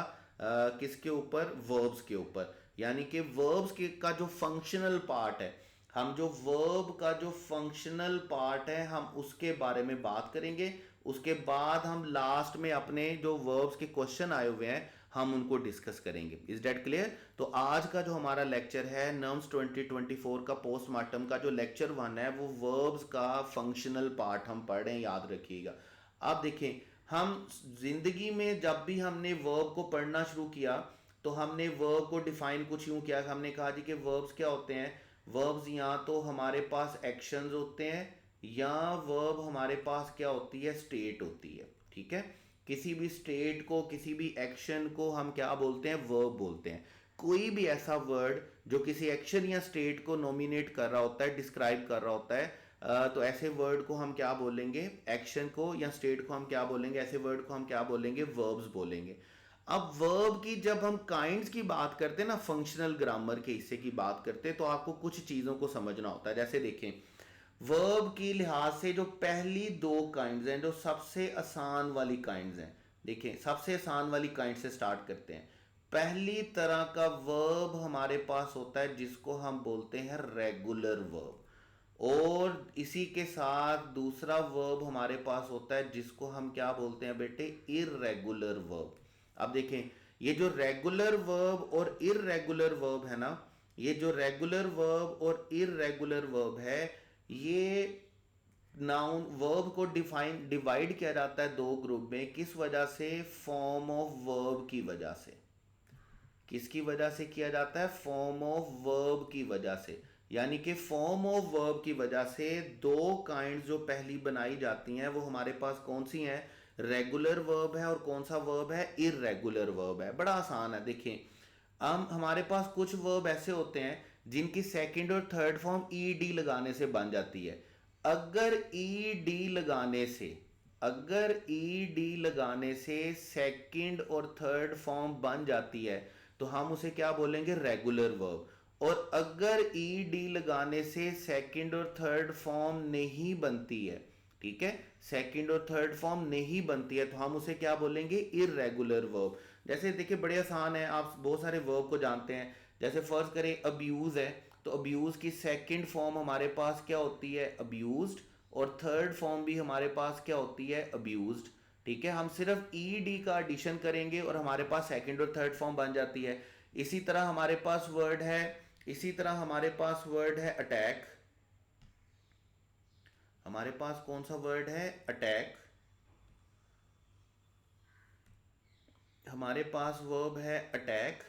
किसके ऊपर, वर्ब्स के ऊपर। यानी कि वर्ब्स के का जो फंक्शनल पार्ट है, हम जो वर्ब का जो फंक्शनल पार्ट है हम उसके बारे में बात करेंगे। उसके बाद हम लास्ट में अपने जो वर्ब्स के क्वेश्चन आए हुए हैं हम उनको डिस्कस करेंगे। Is that clear? तो आज का जो हमारा लेक्चर है नम्स 2024 का पोस्टमार्टम का जो लेक्चर 1 है वो वर्ब्स का फंक्शनल पार्ट हम पढ़ रहे हैं, याद रखिएगा। आप देखें, हम जिंदगी में जब भी हमने वर्ब को पढ़ना शुरू किया तो हमने वर्ब को डिफाइन कुछ यूं किया, हमने कहा जी कि वर्ब्स क्या होते हैं। वर्ब्स या तो हमारे पास एक्शंस होते हैं या वर्ब हमारे पास क्या होती है, स्टेट होती है। ठीक है। किसी भी स्टेट को, किसी भी एक्शन को हम क्या बोलते हैं, वर्ब बोलते हैं। कोई भी ऐसा वर्ड जो किसी एक्शन या स्टेट को नॉमिनेट कर रहा होता है, डिस्क्राइब कर रहा होता है, तो ऐसे वर्ड को हम क्या बोलेंगे, एक्शन को या स्टेट को हम क्या बोलेंगे, ऐसे वर्ड को हम क्या बोलेंगे, वर्ब्स बोलेंगे। अब वर्ब की जब हम काइंड्स की बात करते हैं ना, फंक्शनल ग्रामर के हिस्से की बात करते हैं, तो आपको कुछ चीज़ों को समझना होता है। जैसे देखें, वर्ब की लिहाज से जो पहली 2 काइंड्स हैं, जो सबसे आसान वाली काइंड्स हैं, देखें सबसे आसान वाली काइंड से स्टार्ट करते हैं। पहली तरह का वर्ब हमारे पास होता है जिसको हम बोलते हैं रेगुलर वर्ब, और इसी के साथ दूसरा वर्ब हमारे पास होता है जिसको हम क्या बोलते हैं बेटे, इर्रेगुलर वर्ब। अब देखें, ये जो रेगुलर वर्ब और इर्रेगुलर वर्ब है ना, ये जो रेगुलर वर्ब और इर्रेगुलर वर्ब है, ये नाउन वर्ब को डिवाइड किया जाता है दो ग्रुप में, किस वजह से? फॉर्म ऑफ वर्ब की वजह से। किसकी वजह से किया जाता है? फॉर्म ऑफ वर्ब की वजह से। यानी कि फॉर्म ऑफ वर्ब की वजह से दो काइंड जो पहली बनाई जाती हैं वो हमारे पास कौन सी हैं? रेगुलर वर्ब है और कौन सा वर्ब है? इररेगुलर वर्ब है। बड़ा आसान है, देखें हम हमारे पास कुछ वर्ब ऐसे होते हैं जिनकी सेकंड और थर्ड फॉर्म ईडी लगाने से बन जाती है। अगर ईडी लगाने से अगर ईडी लगाने से सेकंड और थर्ड फॉर्म बन जाती है तो हम उसे क्या बोलेंगे? Regular verb. और अगर ईडी लगाने से सेकंड और थर्ड फॉर्म नहीं बनती है, ठीक है, सेकंड और थर्ड फॉर्म नहीं बनती है, तो हम उसे क्या बोलेंगे? Irregular verb. जैसे देखिए बड़े आसान है, आप बहुत सारे वर्ब को जानते हैं। जैसे फर्स्ट करें अब्यूज है, तो अब्यूज की सेकंड फॉर्म हमारे पास क्या होती है? अब्यूज्ड। और थर्ड फॉर्म भी हमारे पास क्या होती है? अब्यूज्ड। ठीक है, हम सिर्फ ई डी का एडिशन करेंगे और हमारे पास सेकंड और थर्ड फॉर्म बन जाती है। इसी तरह हमारे पास वर्ड है अटैक। हमारे पास कौन सा वर्ड है? अटैक। हमारे पास वर्ब है अटैक।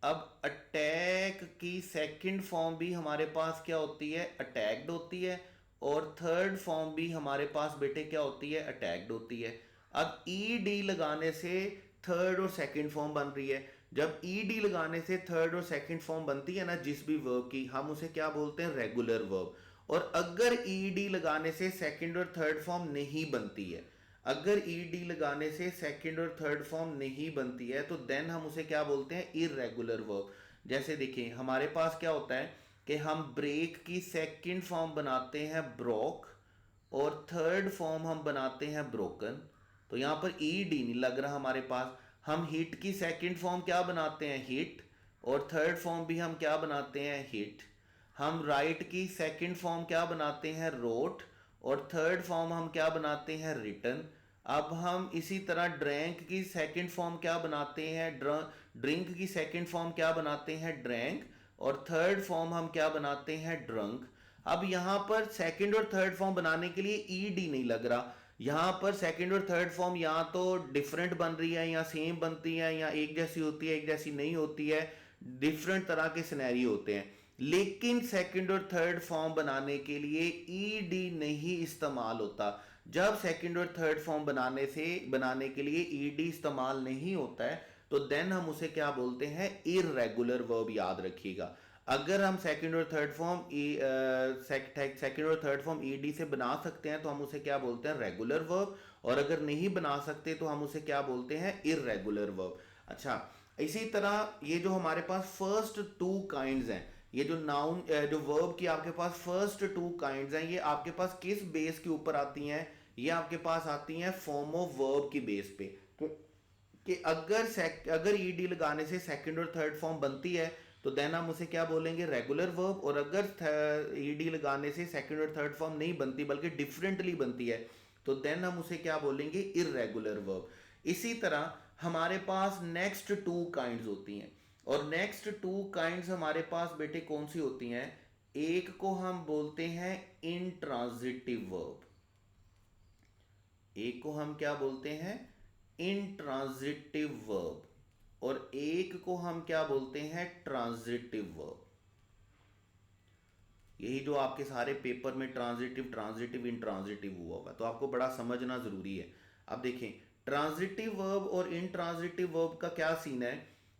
अब अटैक की सेकंड फॉर्म भी हमारे पास क्या होती है? अटैक्ड होती है। और थर्ड फॉर्म भी हमारे पास बेटे क्या होती है? अटैक्ड होती है। अब ई डी लगाने से थर्ड और सेकंड फॉर्म बन रही है। जब ई डी लगाने से थर्ड और सेकंड फॉर्म बनती है ना जिस भी वर्ब की, हम उसे क्या बोलते हैं? Regular verb. और अगर ई डी लगाने से सेकंड और थर्ड फॉर्म नहीं बनती है, अगर ई डी लगाने से सेकंड और थर्ड फॉर्म नहीं बनती है, तो देन हम उसे क्या बोलते हैं? Irregular verb. जैसे देखिए हमारे पास क्या होता है कि हम ब्रेक की सेकंड फॉर्म बनाते हैं ब्रोक और थर्ड फॉर्म हम बनाते हैं ब्रोकन। तो यहाँ पर ई डी नहीं लग रहा हमारे पास। हम हिट की सेकंड फॉर्म क्या बनाते हैं? हिट। और थर्ड फॉर्म भी हम क्या बनाते हैं? हिट। हम राइट की सेकंड फॉर्म क्या बनाते हैं? रोट। और थर्ड फॉर्म हम क्या बनाते हैं? रिटन। अब हम इसी तरह ड्रैंक की सेकंड फॉर्म क्या बनाते हैं? ड्रिंक की सेकंड फॉर्म क्या बनाते हैं? ड्रैंक। और थर्ड फॉर्म हम क्या बनाते हैं? ड्रंक। अब यहाँ पर सेकंड और थर्ड फॉर्म बनाने के लिए ई डी नहीं लग रहा। यहाँ पर सेकंड और थर्ड फॉर्म या तो डिफरेंट बन रही है या सेम बनती है या एक जैसी होती है एक जैसी नहीं होती है। डिफरेंट तरह के सिनेरियो होते हैं। लेकिन सेकंड और थर्ड फॉर्म बनाने के लिए ई डी नहीं इस्तेमाल होता। जब सेकंड और थर्ड फॉर्म बनाने के लिए ई डी इस्तेमाल नहीं होता है तो देन हम उसे क्या बोलते हैं? Irregular verb. याद रखिएगा, अगर हम सेकंड और थर्ड फॉर्म ई डी से बना सकते हैं तो हम उसे क्या बोलते हैं? Regular verb. और अगर नहीं बना सकते तो हम उसे क्या बोलते हैं? Irregular verb. अच्छा, इसी तरह ये जो हमारे पास फर्स्ट टू काइंड्स हैं, ये जो नाउन जो वर्ब की आपके पास फर्स्ट टू काइंड्स हैं, ये आपके पास किस बेस के ऊपर आती हैं? ये आपके पास आती हैं फॉर्म ऑफ वर्ब की बेस पे। कि अगर ईडी लगाने से सेकंड और थर्ड फॉर्म बनती है तो देन हम उसे क्या बोलेंगे? Regular verb. और अगर ईडी लगाने से सेकंड और थर्ड फॉर्म नहीं बनती बल्कि डिफरेंटली बनती है तो देन हम उसे क्या बोलेंगे? Irregular verb. इसी तरह हमारे पास नेक्स्ट टू काइंड्स होती हैं। और नेक्स्ट टू काइंड्स हमारे पास बेटे कौन सी होती हैं? एक को हम बोलते हैं इंट्रांजिटिव वर्ब। एक को हम क्या बोलते हैं? Intransitive verb. और एक को हम क्या बोलते हैं? Transitive verb. यही जो आपके सारे पेपर में ट्रांजिटिव ट्रांजिटिव इंट्रांजिटिव हुआ होगा, तो आपको बड़ा समझना जरूरी है। अब देखें ट्रांजिटिव वर्ब और इंट्रांजिटिव वर्ब का क्या सीन है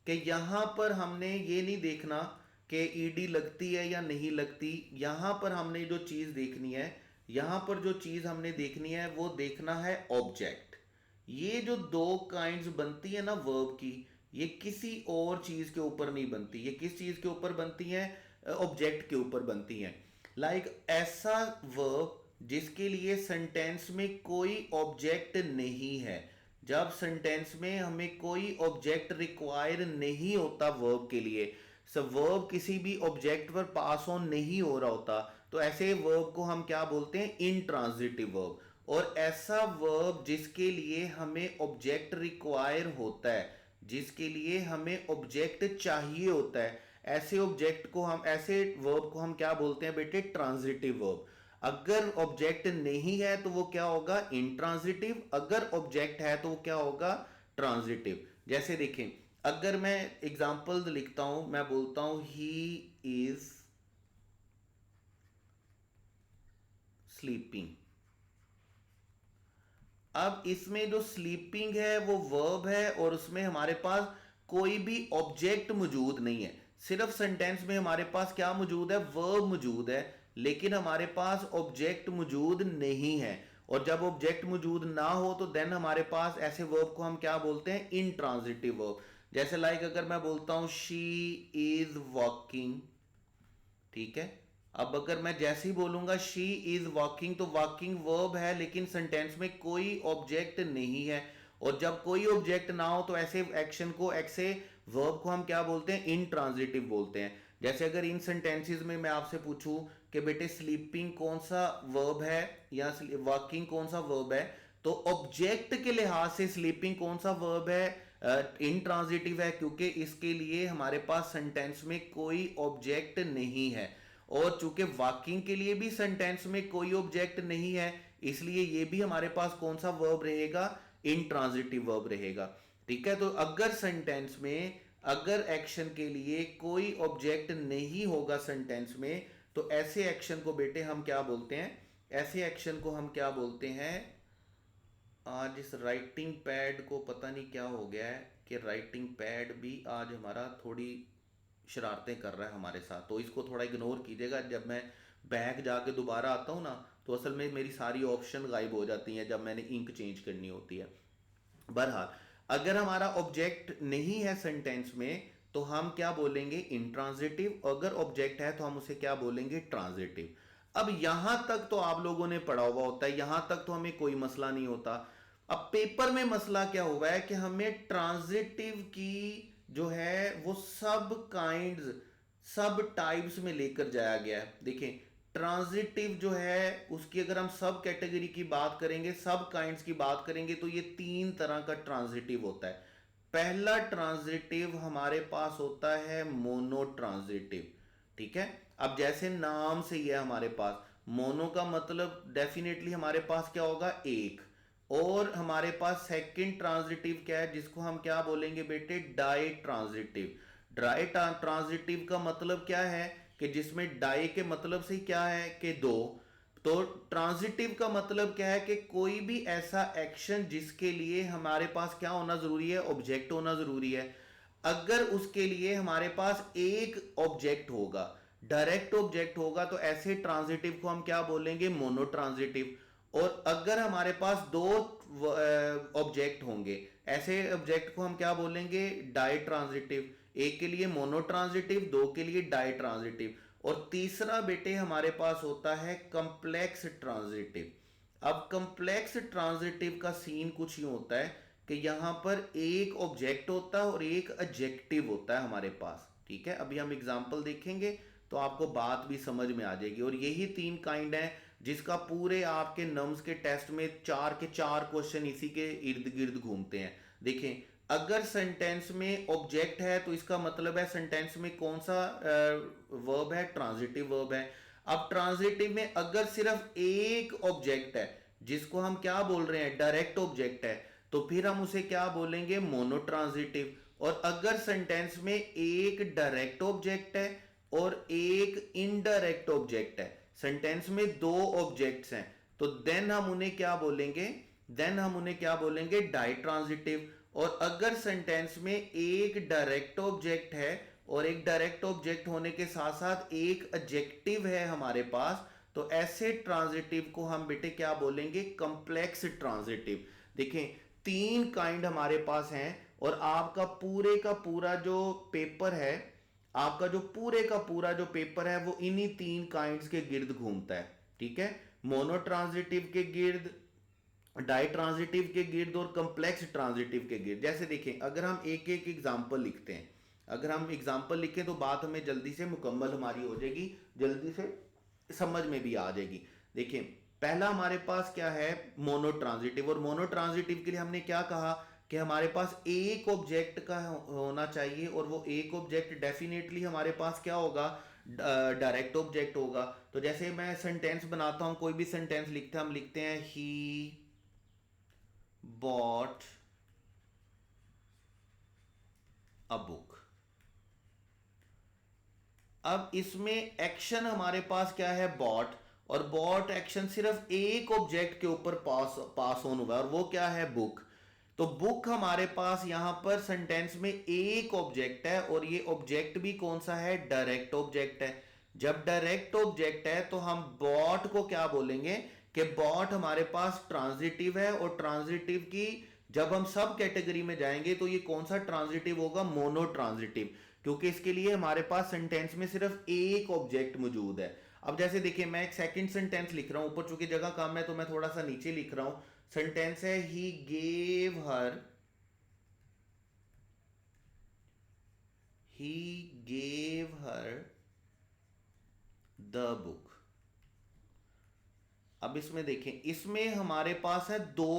कि यहां पर हमने ये नहीं देखना कि ईडी लगती है या नहीं लगती। यहां पर हमने जो चीज देखनी है, यहां पर जो चीज हमने देखनी है वो देखना है ऑब्जेक्ट। ये जो दो काइंड्स बनती है ना वर्ब की, ये किसी और चीज के ऊपर नहीं बनती। ये किस चीज के ऊपर बनती है? ऑब्जेक्ट के ऊपर बनती है। लाइक ऐसा वर्ब जिसके लिए सेंटेंस में कोई ऑब्जेक्ट नहीं है। जब सेंटेंस में हमें कोई ऑब्जेक्ट रिक्वायर नहीं होता वर्ब के लिए, सब वर्ब किसी भी ऑब्जेक्ट पर पास ऑन नहीं हो रहा होता, तो ऐसे वर्ब को हम क्या बोलते हैं? Intransitive verb. और ऐसा वर्ब जिसके लिए हमें ऑब्जेक्ट रिक्वायर होता है, जिसके लिए हमें ऑब्जेक्ट चाहिए होता है, ऐसे वर्ब को हम क्या बोलते हैं बेटे? Transitive verb. अगर ऑब्जेक्ट नहीं है तो वो क्या होगा, इंट्रांजिटिव। अगर ऑब्जेक्ट है तो वो क्या होगा, ट्रांजिटिव। जैसे देखें, अगर मैं एग्जांपल लिखता हूं, मैं बोलता हूं ही इज स्लीपिंग। अब इसमें जो स्लीपिंग है वो वर्ब है और उसमें हमारे पास कोई भी ऑब्जेक्ट मौजूद नहीं है। सिर्फ सेंटेंस में हमारे पास क्या मौजूद है, वर्ब मौजूद है, लेकिन हमारे पास ऑब्जेक्ट मौजूद नहीं है। और जब ऑब्जेक्ट मौजूद ना हो तो देन हमारे पास ऐसे वर्ब को हम क्या बोलते हैं, इनट्रांजिटिव वर्ब। जैसे लाइक अगर मैं बोलता हूं शी इज वॉकिंग, ठीक है। अब अगर मैं जैसे ही बोलूंगा शी इज वॉकिंग, तो वॉकिंग वर्ब है लेकिन सेंटेंस में कोई ऑब्जेक्ट नहीं है। और जब कोई ऑब्जेक्ट ना हो तो ऐसे एक्शन को, ऐसे वर्ब को हम क्या बोलते हैं, इनट्रांजिटिव बोलते हैं। जैसे अगर इन सेंटेंसेस में मैं आपसे पूछूं कि बेटे स्लीपिंग कौन सा वर्ब है या वॉकिंग कौन सा वर्ब है, तो ऑब्जेक्ट के लिहाज से स्लीपिंग कौन सा वर्ब है, इनट्रांजिटिव है, क्योंकि इसके लिए हमारे पास सेंटेंस में कोई ऑब्जेक्ट नहीं है। और चूंकि वॉकिंग के लिए भी सेंटेंस में कोई ऑब्जेक्ट नहीं है, इसलिए ये भी हमारे पास कौन सा वर्ब रहेगा, इनट्रांजिटिव वर्ब रहेगा। ठीक है, तो अगर सेंटेंस में, अगर एक्शन के लिए कोई ऑब्जेक्ट नहीं होगा सेंटेंस में, तो ऐसे एक्शन को बेटे हम क्या बोलते हैं, ऐसे एक्शन को हम क्या बोलते हैं। आज इस राइटिंग पैड को पता नहीं क्या हो गया है कि राइटिंग पैड भी आज हमारा थोड़ी शरारतें कर रहा है हमारे साथ, तो इसको थोड़ा इग्नोर कीजिएगा। जब मैं बैग जाके दोबारा आता हूँ ना, तो असल में मेरी सारी ऑप्शन गायब हो जाती हैं जब मैंने इंक चेंज करनी होती है। बहरहाल, अगर हमारा ऑब्जेक्ट नहीं है सेंटेंस में तो हम क्या बोलेंगे, इंट्रांजिटिव। अगर ऑब्जेक्ट है तो हम उसे क्या बोलेंगे, ट्रांजिटिव। अब यहां तक तो आप लोगों ने पढ़ा हुआ होता है, यहां तक तो हमें कोई मसला नहीं होता। अब पेपर में मसला क्या हुआ है कि हमें ट्रांजिटिव की जो है वो सब काइंड्स, सब टाइप्स में लेकर जाया गया है। देखें, ट्रांजिटिव जो है उसकी अगर हम सब कैटेगरी की बात करेंगे, सब काइंड्स की बात करेंगे, तो ये तीन तरह का ट्रांजिटिव होता है। पहला ट्रांजिटिव हमारे पास होता है मोनो ट्रांजिटिव। ठीक है, अब जैसे नाम से ही है हमारे पास, मोनो का मतलब डेफिनेटली हमारे पास क्या होगा, एक। और हमारे पास सेकंड ट्रांजिटिव क्या है, जिसको हम क्या बोलेंगे बेटे, डाई ट्रांजिटिव। डाई ट्रांजिटिव का मतलब क्या है कि जिसमें डाई के मतलब से क्या है कि दो। तो ट्रांजिटिव का मतलब क्या है कि कोई भी ऐसा एक्शन जिसके लिए हमारे पास क्या होना जरूरी है, ऑब्जेक्ट होना जरूरी है। अगर उसके लिए हमारे पास एक ऑब्जेक्ट होगा, डायरेक्ट ऑब्जेक्ट होगा, तो ऐसे ट्रांजिटिव को हम क्या बोलेंगे, मोनो ट्रांजिटिव। और अगर हमारे पास दो ऑब्जेक्ट होंगे, ऐसे ऑब्जेक्ट को हम क्या बोलेंगे, डाई ट्रांजिटिव। एक के लिए मोनो ट्रांजिटिव, दो के लिए डाई ट्रांजिटिव। और तीसरा बेटे हमारे पास होता है कंप्लेक्स ट्रांजिटिव। अब कंप्लेक्स ट्रांजिटिव का सीन कुछ यूं होता है कि यहां पर एक ऑब्जेक्ट होता है और एक एडजेक्टिव होता है हमारे पास। ठीक है, अभी हम एग्जांपल देखेंगे तो आपको बात भी समझ में आ जाएगी। और यही तीन काइंड है जिसका पूरे आपके नम्स के टेस्ट में चार के चार क्वेश्चन इसी के इर्द गिर्द घूमते हैं। देखें, अगर सेंटेंस में ऑब्जेक्ट है तो इसका मतलब है सेंटेंस में कौन सा वर्ब है, ट्रांजिटिव वर्ब है। अब ट्रांजिटिव में अगर सिर्फ एक ऑब्जेक्ट है जिसको हम क्या बोल रहे हैं, डायरेक्ट ऑब्जेक्ट है, तो फिर हम उसे क्या बोलेंगे, मोनो ट्रांजिटिव। और अगर सेंटेंस में एक डायरेक्ट ऑब्जेक्ट है और एक इनडायरेक्ट ऑब्जेक्ट है, सेंटेंस में दो ऑब्जेक्ट्स हैं, तो देन हम उन्हें क्या बोलेंगे, देन हम उन्हें क्या बोलेंगे, डाई ट्रांजिटिव। और अगर सेंटेंस में एक डायरेक्ट ऑब्जेक्ट है और एक डायरेक्ट ऑब्जेक्ट होने के साथ साथ एक एडजेक्टिव है हमारे पास, तो ऐसे ट्रांजिटिव को हम बेटे क्या बोलेंगे, कंप्लेक्स ट्रांजिटिव। देखें, तीन काइंड हमारे पास हैं और आपका पूरे का पूरा जो पेपर है, आपका जो पूरे का पूरा जो पेपर है वो इन्हीं तीन काइंड्स के गिर्द घूमता है। ठीक है, मोनो ट्रांजिटिव के गिर्द, डाई ट्रांजिटिव के गिर्द और कंप्लेक्स ट्रांजिटिव के गिर्द। जैसे देखें, अगर हम एक एक एग्जांपल लिखते हैं, अगर हम एग्जांपल लिखें तो बात हमें जल्दी से मुकम्मल हमारी हो जाएगी, जल्दी से समझ में भी आ जाएगी। देखिए, पहला हमारे पास क्या है, मोनो ट्रांजिटिव। और मोनो ट्रांजिटिव के लिए हमने क्या कहा कि हमारे पास एक ऑब्जेक्ट का होना चाहिए, और वो एक ऑब्जेक्ट डेफिनेटली हमारे पास क्या होगा, डायरेक्ट ऑब्जेक्ट होगा। तो जैसे मैं सेंटेंस बनाता हूँ, कोई भी सेंटेंस लिखते हैं, हम लिखते हैं ही बॉट अ बुक। अब इसमें एक्शन हमारे पास क्या है, बॉट, और बॉट एक्शन सिर्फ एक ऑब्जेक्ट के ऊपर पास ऑन हुआ है, और वो क्या है, बुक। तो बुक हमारे पास यहां पर सेंटेंस में एक ऑब्जेक्ट है, और ये ऑब्जेक्ट भी कौन सा है, डायरेक्ट ऑब्जेक्ट है। जब डायरेक्ट ऑब्जेक्ट है तो हम बॉट को क्या बोलेंगे कि बॉट हमारे पास ट्रांजिटिव है, और ट्रांजिटिव की जब हम सब कैटेगरी में जाएंगे तो ये कौन सा ट्रांजिटिव होगा, मोनो ट्रांजिटिव, क्योंकि इसके लिए हमारे पास सेंटेंस में सिर्फ एक ऑब्जेक्ट मौजूद है। अब जैसे देखिए, मैं एक सेकंड सेंटेंस लिख रहा हूं, ऊपर चूंकि जगह कम है तो मैं थोड़ा सा नीचे लिख रहा हूं। सेंटेंस है he gave her the book. अब इसमें देखें, इसमें हमारे पास है दो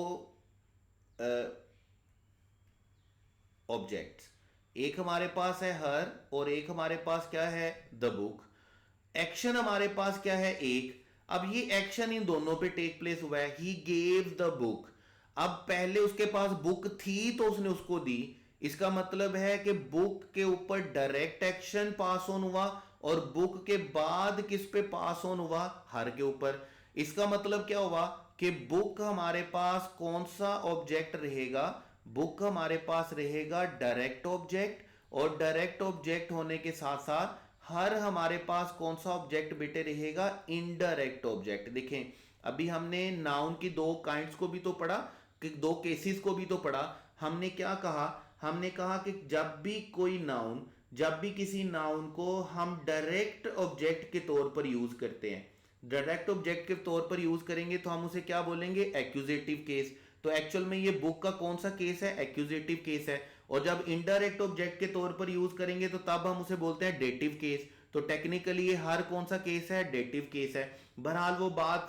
ऑब्जेक्ट्स, एक हमारे पास है हर और एक हमारे पास क्या है, द बुक। एक्शन हमारे पास क्या है, एक। अब ये एक्शन इन दोनों पे टेक प्लेस हुआ है, ही गेव द बुक। अब पहले उसके पास बुक थी तो उसने उसको दी, इसका मतलब है कि बुक के ऊपर डायरेक्ट एक्शन पास ऑन हुआ, और बुक के बाद किस पे पास ऑन हुआ, हर के ऊपर। इसका मतलब क्या हुआ कि बुक हमारे पास कौन सा ऑब्जेक्ट रहेगा, बुक हमारे पास रहेगा डायरेक्ट ऑब्जेक्ट, और डायरेक्ट ऑब्जेक्ट होने के साथ साथ हर हमारे पास कौन सा ऑब्जेक्ट बेटे रहेगा, इनडायरेक्ट ऑब्जेक्ट। देखें, अभी हमने नाउन की दो काइंड्स को भी तो पढ़ा, कि दो केसेस को भी तो पढ़ा। हमने क्या कहा, हमने कहा कि जब भी कोई नाउन, जब भी किसी नाउन को हम डायरेक्ट ऑब्जेक्ट के तौर पर यूज करते हैं, डायरेक्ट ऑब्जेक्ट के तौर पर यूज करेंगे तो हम उसे क्या बोलेंगे, एक्यूजेटिव केस। तो एक्चुअल में ये बुक का कौन सा केस है, एक्यूजेटिव केस है। और जब इनडायरेक्ट ऑब्जेक्ट के तौर पर यूज करेंगे तो तब हम उसे बोलते हैं डेटिव केस। तो टेक्निकली ये हर कौन सा केस है, डेटिव केस है। बहरहाल वो बात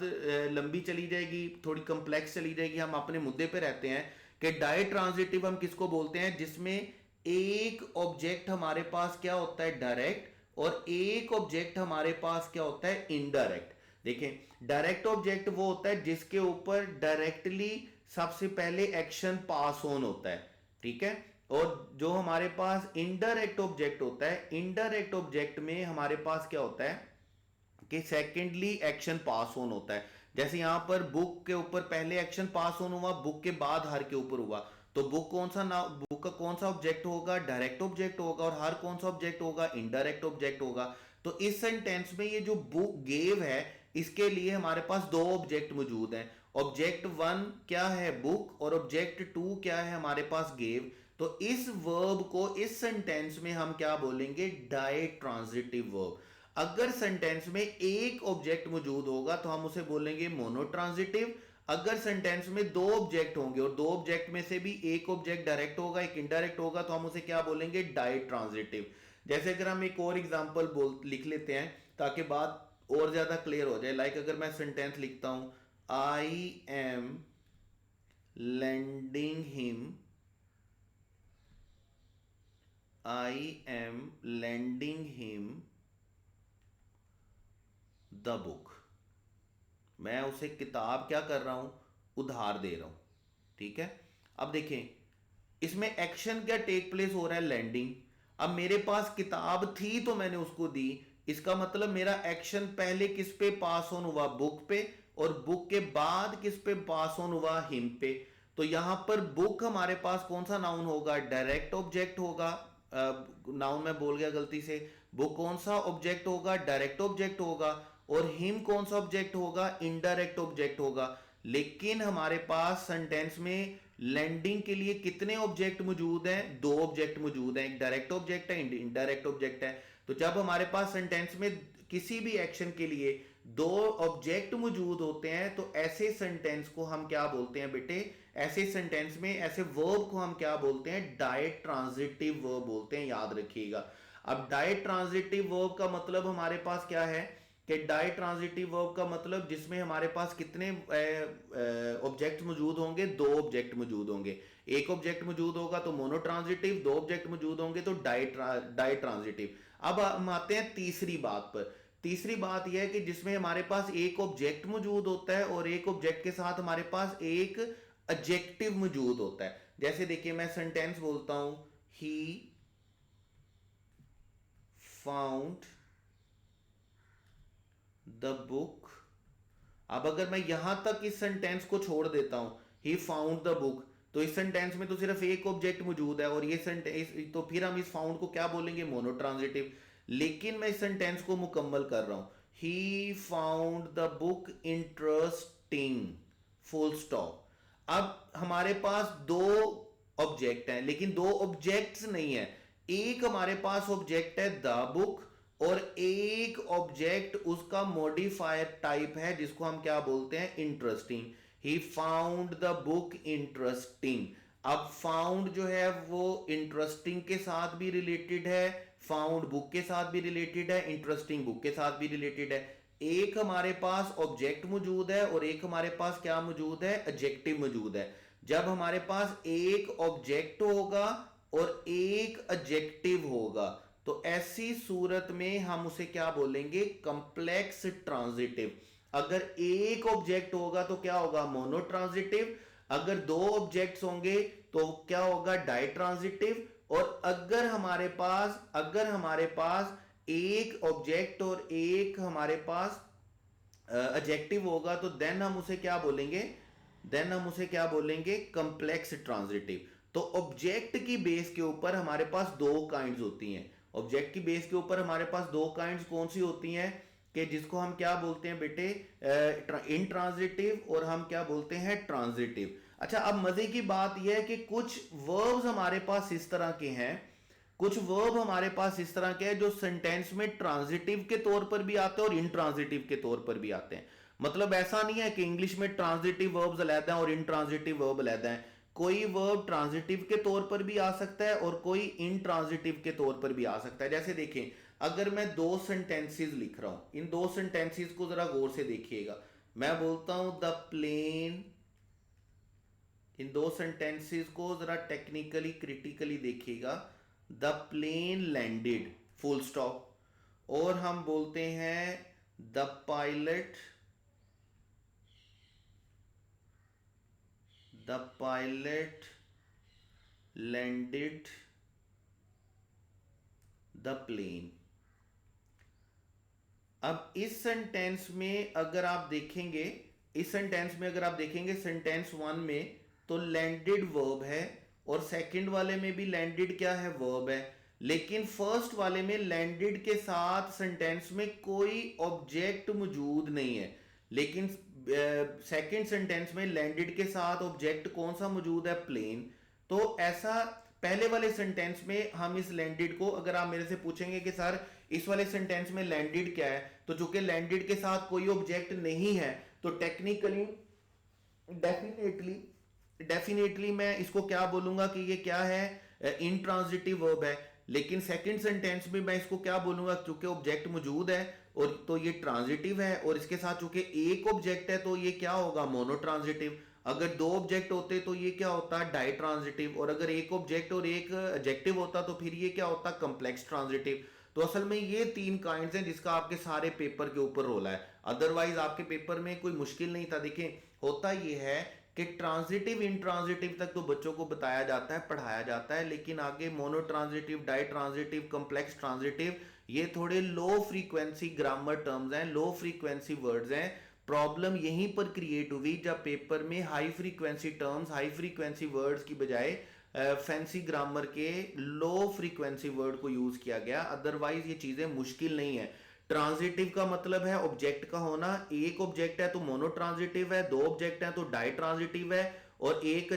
लंबी चली जाएगी, थोड़ी कम्प्लेक्स चली जाएगी, हम अपने मुद्दे पे रहते हैं कि डाई ट्रांजिटिव हम किसको बोलते हैं, जिसमें एक ऑब्जेक्ट हमारे पास क्या होता है, डायरेक्ट, और एक ऑब्जेक्ट हमारे पास क्या होता है, इनडायरेक्ट। देखें, डायरेक्ट ऑब्जेक्ट वो होता है जिसके ऊपर डायरेक्टली सबसे पहले एक्शन पास ऑन होता है, ठीक है। और जो हमारे पास इनडायरेक्ट ऑब्जेक्ट होता है, इनडायरेक्ट ऑब्जेक्ट में हमारे पास क्या होता है कि सेकेंडली एक्शन पास ऑन होता है। जैसे यहां पर बुक के ऊपर पहले एक्शन पास ऑन हुआ, बुक के बाद हर के ऊपर हुआ। तो बुक कौन सा ना, बुक का कौन सा ऑब्जेक्ट होगा, डायरेक्ट ऑब्जेक्ट होगा, और हर कौन सा ऑब्जेक्ट होगा, इनडायरेक्ट ऑब्जेक्ट होगा। तो इस सेंटेंस में ये जो बुक गेव है, इसके लिए हमारे पास दो ऑब्जेक्ट मौजूद हैं। ऑब्जेक्ट वन क्या है, बुक, और ऑब्जेक्ट टू क्या है, हमारे पास गेव। तो इस वर्ब को इस सेंटेंस में हम क्या बोलेंगे, डाई ट्रांजिटिव वर्ब। अगर सेंटेंस में एक ऑब्जेक्ट मौजूद होगा तो हम उसे बोलेंगे मोनोट्रांजिटिव। अगर सेंटेंस में दो ऑब्जेक्ट होंगे और दो ऑब्जेक्ट में से भी एक ऑब्जेक्ट डायरेक्ट होगा, एक इनडायरेक्ट होगा, तो हम उसे क्या बोलेंगे, डाई ट्रांजिटिव। जैसे अगर हम एक और एग्जांपल बोल लिख लेते हैं ताकि बात और ज्यादा क्लियर हो जाए। लाइक अगर मैं सेंटेंस लिखता हूं, I am lending him, I am lending him the book. मैं उसे किताब क्या कर रहा हूं, उधार दे रहा हूं, ठीक है। अब देखें, इसमें एक्शन क्या टेक प्लेस हो रहा है, लैंडिंग। अब मेरे पास किताब थी तो मैंने उसको दी, इसका मतलब मेरा एक्शन पहले किस पे पास ऑन हुआ, बुक पे, और बुक के बाद किस पे पास ऑन हुआ, हिम पे। तो यहां पर बुक हमारे पास कौन सा नाउन होगा, डायरेक्ट ऑब्जेक्ट होगा। नाउन मैं बोल गया गलती से, बुक कौन सा ऑब्जेक्ट होगा, डायरेक्ट ऑब्जेक्ट होगा, और हिम कौन सा ऑब्जेक्ट होगा, इनडायरेक्ट ऑब्जेक्ट होगा। लेकिन हमारे पास सेंटेंस में लैंडिंग के लिए कितने ऑब्जेक्ट मौजूद हैं, दो ऑब्जेक्ट मौजूद हैं, एक डायरेक्ट ऑब्जेक्ट है, इनडायरेक्ट ऑब्जेक्ट है। तो जब हमारे पास सेंटेंस में किसी भी एक्शन के लिए दो ऑब्जेक्ट मौजूद होते हैं तो ऐसे सेंटेंस को हम क्या बोलते हैं बेटे, ऐसे सेंटेंस में ऐसे वर्ब को हम क्या बोलते हैं, डायरेक्ट ट्रांजिटिव वर्ब बोलते हैं, याद रखिएगा। अब डायरेक्ट ट्रांजिटिव वर्ब का मतलब हमारे पास क्या है कि डाई ट्रांजिटिव वर्ब का मतलब जिसमें हमारे पास कितने ऑब्जेक्ट मौजूद होंगे, दो ऑब्जेक्ट मौजूद होंगे। एक ऑब्जेक्ट मौजूद होगा तो मोनो ट्रांजिटिव, दो ऑब्जेक्ट मौजूद होंगे तो डाई ट्रांजिटिव। अब हम आते हैं तीसरी बात पर। तीसरी बात यह है कि जिसमें हमारे पास एक ऑब्जेक्ट मौजूद होता है और एक ऑब्जेक्ट के साथ हमारे पास एक एडजेक्टिव मौजूद होता है। जैसे देखिए मैं सेंटेंस बोलता हूं, ही फाउंड द बुक। अब अगर मैं यहां तक इस सेंटेंस को छोड़ देता हूं, ही फाउंड द बुक, तो इस सेंटेंस में तो सिर्फ एक ऑब्जेक्ट मौजूद है और ये सेंटेंस, तो फिर हम इस फाउंड को क्या बोलेंगे, मोनोट्रांजिटिव। लेकिन मैं इस सेंटेंस को मुकम्मल कर रहा हूं, he found the book interesting, full stop. अब हमारे पास दो ऑब्जेक्ट हैं लेकिन दो ऑब्जेक्ट्स नहीं है। एक हमारे पास ऑब्जेक्ट है द बुक और एक ऑब्जेक्ट उसका मॉडिफायर टाइप है जिसको हम क्या बोलते हैं, interesting. He found the book interesting. अब फाउंड जो है वो इंटरेस्टिंग के साथ भी रिलेटेड है, फाउंड बुक के साथ भी रिलेटेड है, इंटरेस्टिंग बुक के साथ भी रिलेटेड है। एक हमारे पास ऑब्जेक्ट मौजूद है और एक हमारे पास क्या मौजूद है, एडजेक्टिव मौजूद है। जब हमारे पास एक ऑब्जेक्ट होगा और एक एडजेक्टिव होगा तो ऐसी सूरत में हम उसे क्या बोलेंगे, कंप्लेक्स ट्रांजिटिव। अगर एक ऑब्जेक्ट होगा तो क्या होगा, मोनोट्रांजिटिव। अगर दो ऑब्जेक्ट्स होंगे तो क्या होगा, डाइट्रांजिटिव। और अगर हमारे पास एक ऑब्जेक्ट और एक हमारे पास एडजेक्टिव होगा तो देन हम उसे क्या बोलेंगे, कंप्लेक्स ट्रांजिटिव। तो ऑब्जेक्ट की बेस के ऊपर हमारे पास दो काइंड्स होती हैं। ऑब्जेक्ट की बेस के ऊपर हमारे पास दो काइंड्स कौन सी होती हैं, कि जिसको हम क्या बोलते हैं बेटे, इंट्रांजिटिव, और हम क्या बोलते हैं, ट्रांजिटिव। अच्छा, अब मजे की बात यह है कि कुछ वर्ब्स हमारे पास इस तरह के हैं, कुछ वर्ब हमारे पास इस तरह के हैं जो सेंटेंस में ट्रांजिटिव के तौर पर भी आते हैं और इनट्रांजिटिव के तौर पर भी आते हैं। मतलब ऐसा नहीं है कि इंग्लिश में ट्रांजिटिव वर्ब्स अलग हैं और इनट्रांजिटिव वर्ब अलग हैं। कोई वर्ब ट्रांजिटिव के तौर पर भी आ सकता है और कोई इनट्रांजिटिव के तौर पर भी आ सकता है। जैसे देखें, अगर मैं दो सेंटेंसेस लिख रहा हूं, इन दो सेंटेंसेस को जरा गौर से देखिएगा। मैं बोलता हूं द प्लेन, इन दो सेंटेंसेस को जरा टेक्निकली क्रिटिकली देखिएगा। The plane landed, full stop. और हम बोलते हैं the pilot landed the plane. अब इस सेंटेंस में अगर आप देखेंगे, सेंटेंस वन में तो लैंडेड वर्ब है और सेकंड वाले में भी लैंडेड क्या है, वर्ब है। लेकिन फर्स्ट वाले में लैंडेड के साथ सेंटेंस में कोई ऑब्जेक्ट मौजूद नहीं है, लेकिन सेकंड सेंटेंस में लैंडेड के साथ ऑब्जेक्ट कौन सा मौजूद है, प्लेन। तो ऐसा पहले वाले सेंटेंस में हम इस लैंडेड को, अगर आप मेरे से पूछेंगे कि सर इस वाले सेंटेंस में लैंडेड क्या है, तो चूंकि लैंडेड के साथ कोई ऑब्जेक्ट नहीं है तो टेक्निकली डेफिनेटली मैं इसको क्या बोलूंगा कि ये क्या है, इनट्रांजिटिव वर्ब है। लेकिन सेकंड सेंटेंस में मैं इसको क्या बोलूंगा, क्योंकि ऑब्जेक्ट मौजूद है और तो ये ट्रांजिटिव है, और इसके साथ चूंकि एक ऑब्जेक्ट है तो ये क्या होगा, मोनोट्रांजिटिव। अगर दो ऑब्जेक्ट होते तो ये क्या होता है, डाई ट्रांजिटिव। और अगर एक ऑब्जेक्ट और एक एडजेक्टिव होता तो फिर ये क्या होता, कम्प्लेक्स ट्रांजिटिव। तो असल में ये तीन काइंड्स हैं जिसका आपके सारे पेपर के ऊपर रोल है। अदरवाइज आपके पेपर में कोई मुश्किल नहीं था। देखें, होता ये है कि ट्रांजिटिव इनट्रांजिटिव तक तो बच्चों को बताया जाता है, पढ़ाया जाता है, लेकिन आगे monotransitive, ditransitive, complex transitive, ये थोड़े लो फ्रीक्वेंसी ग्रामर टर्म्स हैं, लो फ्रीक्वेंसी वर्ड्स हैं। प्रॉब्लम यहीं पर क्रिएट हुई जब पेपर में high frequency terms, high frequency words की बजाय फैंसी ग्रामर के लो फ्रीक्वेंसी वर्ड को यूज किया गया। अदरवाइज ये चीजें मुश्किल नहीं है। ट्रांजिटिव का मतलब है ऑब्जेक्ट का होना। एक ऑब्जेक्ट है तो मोनोट्रांजिटिव है, दो ऑब्जेक्ट है तो डाई ट्रांजिटिव है, और एक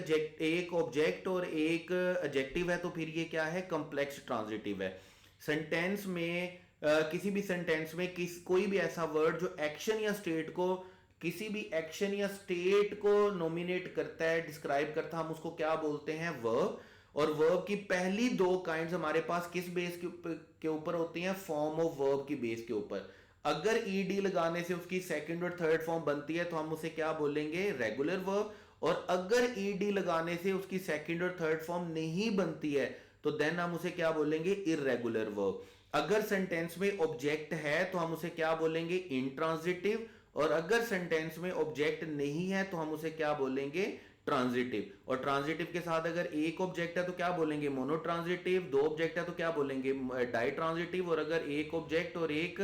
ऑब्जेक्ट और एक एडजेक्टिव है तो फिर ये क्या है, कम्प्लेक्स ट्रांजिटिव है। सेंटेंस में किसी भी सेंटेंस में कोई भी ऐसा वर्ड जो एक्शन या स्टेट को, किसी भी एक्शन या स्टेट को नोमिनेट करता है, डिस्क्राइब करता है, हम उसको क्या बोलते हैं, वर्ब। और वर्ब की पहली दो काइंड्स हमारे पास किस बेस के ऊपर होती हैं, फॉर्म ऑफ वर्ब की बेस के ऊपर। अगर ईडी लगाने से उसकी सेकंड और थर्ड फॉर्म बनती है तो हम उसे क्या बोलेंगे, रेगुलर वर्ब। और अगर ईडी लगाने से उसकी सेकंड और थर्ड फॉर्म नहीं बनती है तो देन हम उसे क्या बोलेंगे, इररेगुलर वर्ब। अगर सेंटेंस में ऑब्जेक्ट है तो हम उसे क्या बोलेंगे, इंट्रांजिटिव, और अगर सेंटेंस में ऑब्जेक्ट नहीं है तो हम उसे क्या बोलेंगे, ट्रांजिटिव। और ट्रांजिटिव के साथ अगर एक ऑब्जेक्ट है तो क्या बोलेंगे, मोनोट्रांजिटिव, दो ऑब्जेक्ट है तो क्या बोलेंगे, डाई ट्रांजिटिव, और अगर एक ऑब्जेक्ट और एक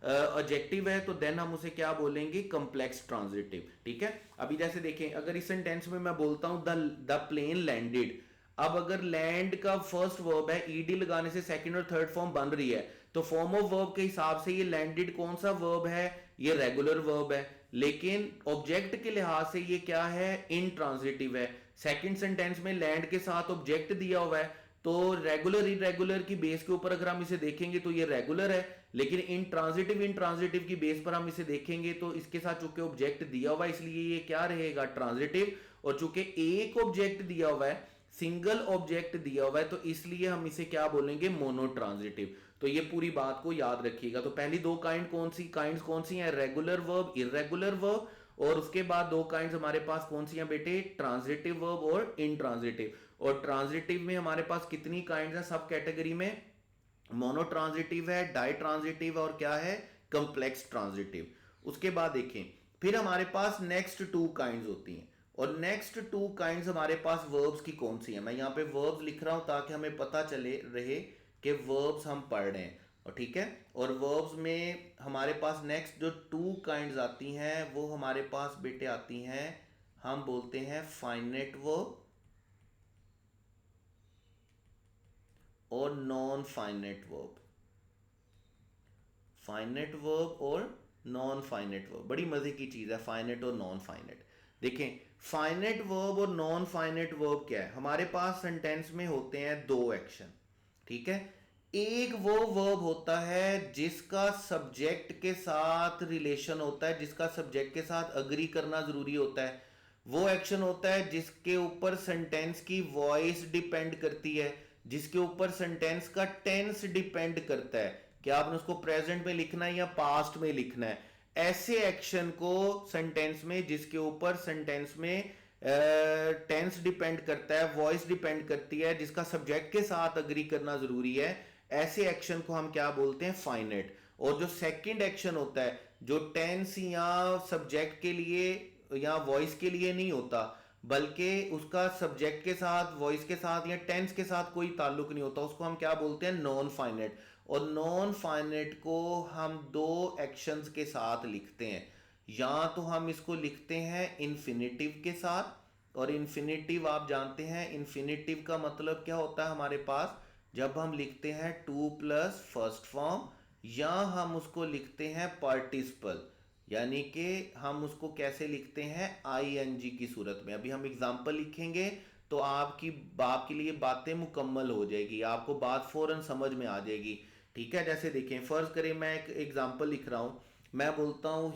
एडजेक्टिव है तो देन हम उसे क्या बोलेंगे, कॉम्प्लेक्स ट्रांजिटिव। ठीक है, अभी जैसे देखें, अगर इस सेंटेंस में मैं बोलता हूं द प्लेन लैंडेड, अब अगर लैंड का फर्स्ट वर्ब है, ईडी लगाने से सेकंड और थर्ड फॉर्म बन रही है, तो फॉर्म ऑफ वर्ब के हिसाब से ये लैंडेड कौन सा वर्ब है, ये रेगुलर वर्ब है, लेकिन ऑब्जेक्ट के लिहाज से ये क्या है, इनट्रांजिटिव है। सेकंड सेंटेंस में लैंड के साथ ऑब्जेक्ट दिया हुआ है, तो रेगुलर इरेगुलर की बेस के ऊपर अगर हम इसे देखेंगे तो ये रेगुलर है, लेकिन इंट्रांजिटिव की बेस पर हम इसे देखेंगे तो इसके साथ चूंकि ऑब्जेक्ट दिया हुआ है इसलिए ये क्या रहेगा, ट्रांजिटिव। और चूंकि एक ऑब्जेक्ट दिया हुआ है, सिंगल ऑब्जेक्ट दिया हुआ है, तो इसलिए हम इसे क्या बोलेंगे, मोनोट्रांजिटिव। तो ये पूरी बात को याद रखिएगा। तो पहली दो काइंड्स कौन सी हैं, रेगुलर वर्ब, इरेगुलर वर्ब, और उसके बाद दो काइंड्स हमारे पास कौन सी हैं बेटे, ट्रांजिटिव वर्ब और इनट्रांजिटिव। और ट्रांजिटिव में हमारे पास कितनी काइंड्स हैं सब कैटेगरी में, मोनोट्रांजिटिव है, डाई ट्रांजिटिव और क्या है, कंप्लेक्स ट्रांजिटिव। उसके बाद देखें, फिर हमारे पास नेक्स्ट टू काइंड्स होती हैं, और नेक्स्ट टू काइंड्स हमारे पास वर्ब्स की कौन सी है। मैं यहाँ पे वर्ब्स लिख रहा हूं ताकि हमें पता चले रहे कि वर्ब्स हम पढ़ रहे हैं, और ठीक है। और वर्ब्स में हमारे पास नेक्स्ट जो टू काइंड्स आती हैं वो हमारे पास बेटे आती हैं, हम बोलते हैं फाइनेट वर्ब और non finite verb. Finite verb और नॉन फाइनेट वर्ब बड़ी मजे की चीज है, फाइनेट और नॉन फाइनेट। देखें, फाइनेट वर्ब और नॉन फाइनेट वर्ब क्या है, हमारे पास सेंटेंस में होते हैं दो एक्शन। ठीक है, एक वो वर्ब होता है जिसका सब्जेक्ट के साथ रिलेशन होता है, जिसका सब्जेक्ट के साथ अग्री करना जरूरी होता है। वो एक्शन होता है जिसके ऊपर सेंटेंस की वॉइस डिपेंड करती है, जिसके ऊपर सेंटेंस का टेंस डिपेंड करता है कि आपने उसको प्रेजेंट में लिखना है या पास्ट में लिखना है। ऐसे एक्शन को सेंटेंस में जिसके ऊपर सेंटेंस में टेंस डिपेंड करता है, वॉइस डिपेंड करती है, जिसका सब्जेक्ट के साथ अग्री करना जरूरी है, ऐसे एक्शन को हम क्या बोलते हैं, फाइनेट। और जो सेकंड एक्शन होता है जो टेंस या सब्जेक्ट के लिए या वॉइस के लिए नहीं होता, बल्कि उसका सब्जेक्ट के साथ, वॉइस के साथ या टेंस के साथ कोई ताल्लुक नहीं होता, उसको हम क्या बोलते हैं, नॉन फाइनेट। और नॉन फाइनेट को हम दो एक्शंस के साथ लिखते हैं, या तो हम इसको लिखते हैं इन्फिनिटिव के साथ, और इन्फिनिटिव आप जानते हैं, इन्फिनिटिव का मतलब क्या होता है हमारे पास, जब हम लिखते हैं टू प्लस फर्स्ट फॉर्म, या हम उसको लिखते हैं पार्टिसिपल, यानी कि हम उसको कैसे लिखते हैं, आईएनजी की सूरत में। अभी हम एग्जाम्पल लिखेंगे तो आपके लिए बातें मुकम्मल हो जाएगी, आपको बात फौरन समझ में आ जाएगी। ठीक है, जैसे देखें, फर्ज करें मैं एक एग्जाम्पल लिख रहा हूं, मैं बोलता हूं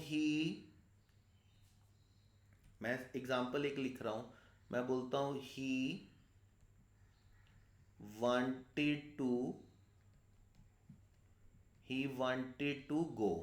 मैं एग्जाम्पल एक लिख रहा हूं, मैं बोलता हूं ही वांटेड टू गो।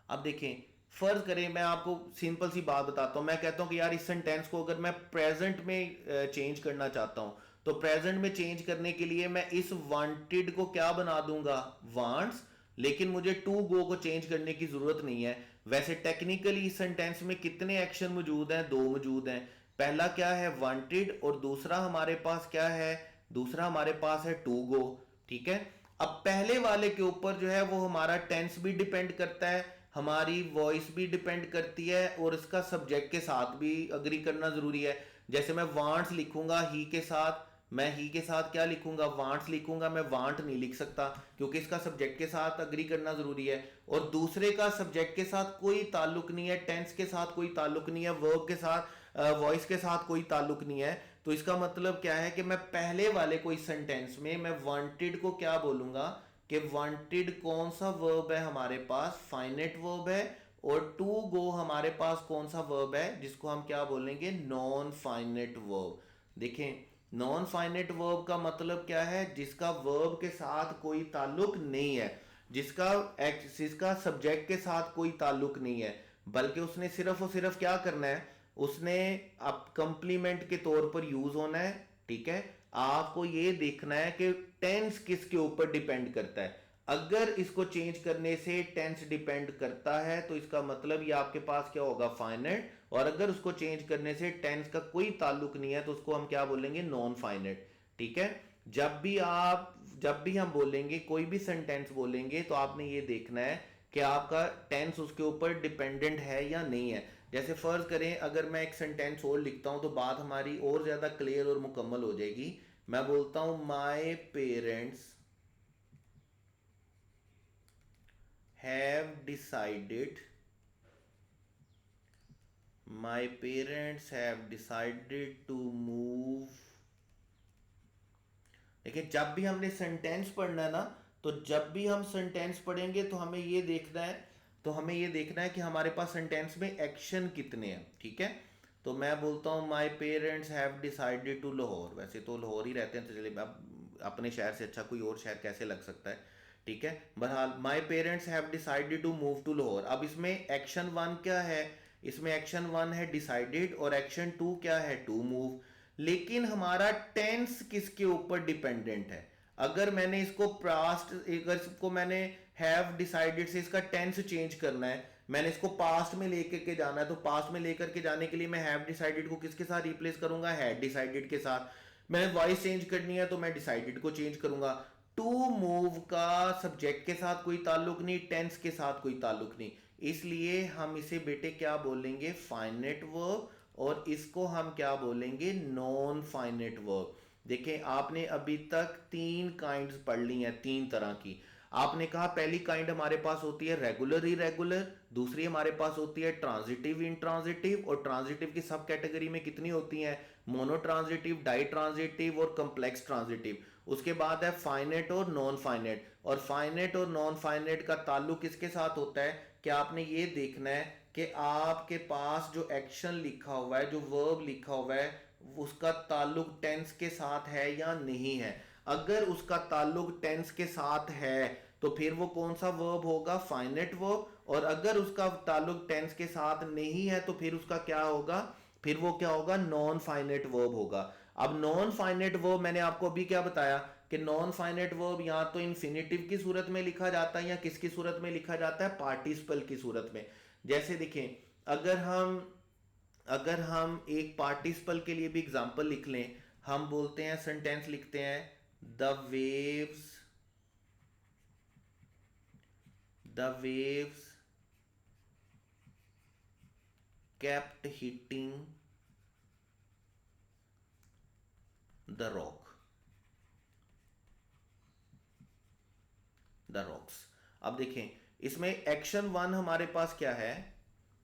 अब देखें, फर्ज करें मैं आपको सिंपल सी बात बताता हूं, मैं कहता हूं कि यार इस सेंटेंस को अगर मैं प्रेजेंट में चेंज करना चाहता हूं, तो प्रेजेंट में चेंज करने के लिए मैं इस वांटेड को क्या बना दूंगा, वांट्स, लेकिन मुझे टू गो को चेंज करने की जरूरत नहीं है। वैसे टेक्निकली इस सेंटेंस में कितने एक्शन मौजूद हैं, दो मौजूद हैं। पहला क्या है, वांटेड, और दूसरा हमारे पास क्या है, दूसरा हमारे पास है टू गो। ठीक है, अब पहले वाले के ऊपर जो है वो हमारा टेंस भी डिपेंड करता है, हमारी वॉइस भी डिपेंड करती है, और इसका सब्जेक्ट के साथ भी अग्री करना जरूरी है। जैसे मैं वांट्स लिखूंगा ही के साथ, मैं ही के साथ क्या लिखूंगा, वांट्स लिखूंगा, मैं वांट नहीं लिख सकता क्योंकि इसका सब्जेक्ट के साथ अग्री करना जरूरी है, और दूसरे का सब्जेक्ट के साथ कोई ताल्लुक नहीं है, टेंस के साथ कोई ताल्लुक नहीं है, वर्ब के साथ, वॉइस के साथ कोई ताल्लुक नहीं है। तो इसका मतलब क्या है कि मैं पहले वाले कोई सेंटेंस में मैं वांटेड को क्या बोलूंगा, कि वांटेड कौन सा वर्ब है हमारे पास, फाइनेट वर्ब है, और टू गो हमारे पास कौन सा वर्ब है जिसको हम क्या बोलेंगे, नॉन फाइनेट वर्ब। देखें, नॉन फाइनेट वर्ब का मतलब क्या है, जिसका वर्ब के साथ कोई ताल्लुक नहीं है, जिसका सब्जेक्ट के साथ कोई ताल्लुक नहीं है, बल्कि उसने सिर्फ और सिर्फ क्या करना है, उसने अब कंप्लीमेंट के तौर पर यूज होना है। ठीक है, आपको ये देखना है कि टेंस किसके ऊपर डिपेंड करता है। अगर इसको चेंज करने से टेंस डिपेंड करता है तो इसका मतलब ये आपके पास क्या होगा, फाइनाइट। और अगर उसको चेंज करने से टेंस का कोई ताल्लुक नहीं है तो उसको हम क्या बोलेंगे, नॉन फाइनाइट। ठीक है। जब भी हम बोलेंगे, कोई भी सेंटेंस बोलेंगे, तो आपने ये देखना है कि आपका टेंस उसके ऊपर डिपेंडेंट है या नहीं है। जैसे फर्ज करें अगर मैं एक सेंटेंस और लिखता हूं तो बात हमारी और ज्यादा क्लियर और मुकम्मल हो जाएगी। मैं बोलता हूं my parents have decided, my parents have decided to move. लेकिन जब भी हमने सेंटेंस पढ़ना है ना, तो जब भी हम सेंटेंस पढ़ेंगे तो हमें ये देखना है कि हमारे पास सेंटेंस में एक्शन कितने हैं। ठीक है। तो मैं बोलता हूँ my parents have decided to Lahore, वैसे तो लाहौर ही रहते हैं तो चलिए, अब अपने शहर से अच्छा कोई और शहर कैसे लग सकता है। ठीक है। बहरहाल my parents have decided to move to Lahore. अब इसमें एक्शन वन क्या है, इसमें एक्शन वन है डिसाइडेड और एक्शन टू क्या है, टू मूव। लेकिन हमारा टेंस किसके ऊपर डिपेंडेंट है। अगर मैंने इसको पास्ट, अगर इसको मैंने हैव डिसाइडेड से इसका टेंस चेंज करना है, मैंने इसको पास्ट में लेकर के जाना है, तो पास्ट में लेकर के जाने के लिए मैं हैव डिसाइडेड को किसके साथ रिप्लेस करूंगा, हैड डिसाइडेड के साथ। मैंने वॉइस चेंज करनी है तो मैं डिसाइडेड को चेंज करूंगा। टू मूव का सब्जेक्ट के साथ कोई ताल्लुक नहीं, टेंस के साथ कोई ताल्लुक नहीं, इसलिए हम इसे बेटे क्या बोलेंगे, फाइनेट वर्ब। और इसको हम क्या बोलेंगे, नॉन फाइनेट वर्ब। देखें आपने अभी तक तीन काइंड्स पढ़ ली हैं, तीन तरह की। आपने कहा पहली काइंड हमारे पास होती है रेगुलर इरेगुलर, दूसरी हमारे पास होती है ट्रांजिटिव इंट्रांजिटिव, और ट्रांजिटिव की सब कैटेगरी में कितनी होती हैं, मोनो ट्रांजिटिव, डाई ट्रांजिटिव और कम्प्लेक्स ट्रांजिटिव। उसके बाद है फाइनेट और नॉन फाइनेट। और फाइनेट और नॉन फाइनेट का ताल्लुक किसके साथ होता है, कि आपने ये देखना है कि आपके पास जो एक्शन लिखा हुआ है, जो वर्ब लिखा हुआ है, उसका ताल्लुक टेंस के साथ है या नहीं है। अगर उसका ताल्लुक टेंस के साथ है तो फिर वो कौन सा वर्ब होगा, फाइनेट वर्ब। और अगर उसका ताल्लुक टेंस के साथ नहीं है तो फिर उसका क्या होगा, फिर वो क्या होगा, नॉन फाइनेट वर्ब होगा। अब नॉन फाइनेट वर्ब मैंने आपको अभी क्या बताया कि नॉन फाइनेट वर्ब या तो इन्फिनेटिव की सूरत में लिखा जाता है या किसकी सूरत में लिखा जाता है, पार्टिसिपल की सूरत में। जैसे देखें, अगर हम एक पार्टिसिपल के लिए भी एग्जांपल लिख लें, हम बोलते हैं, सेंटेंस लिखते हैं, the waves kept hitting the rocks। अब देखें इसमें एक्शन वन हमारे पास क्या है,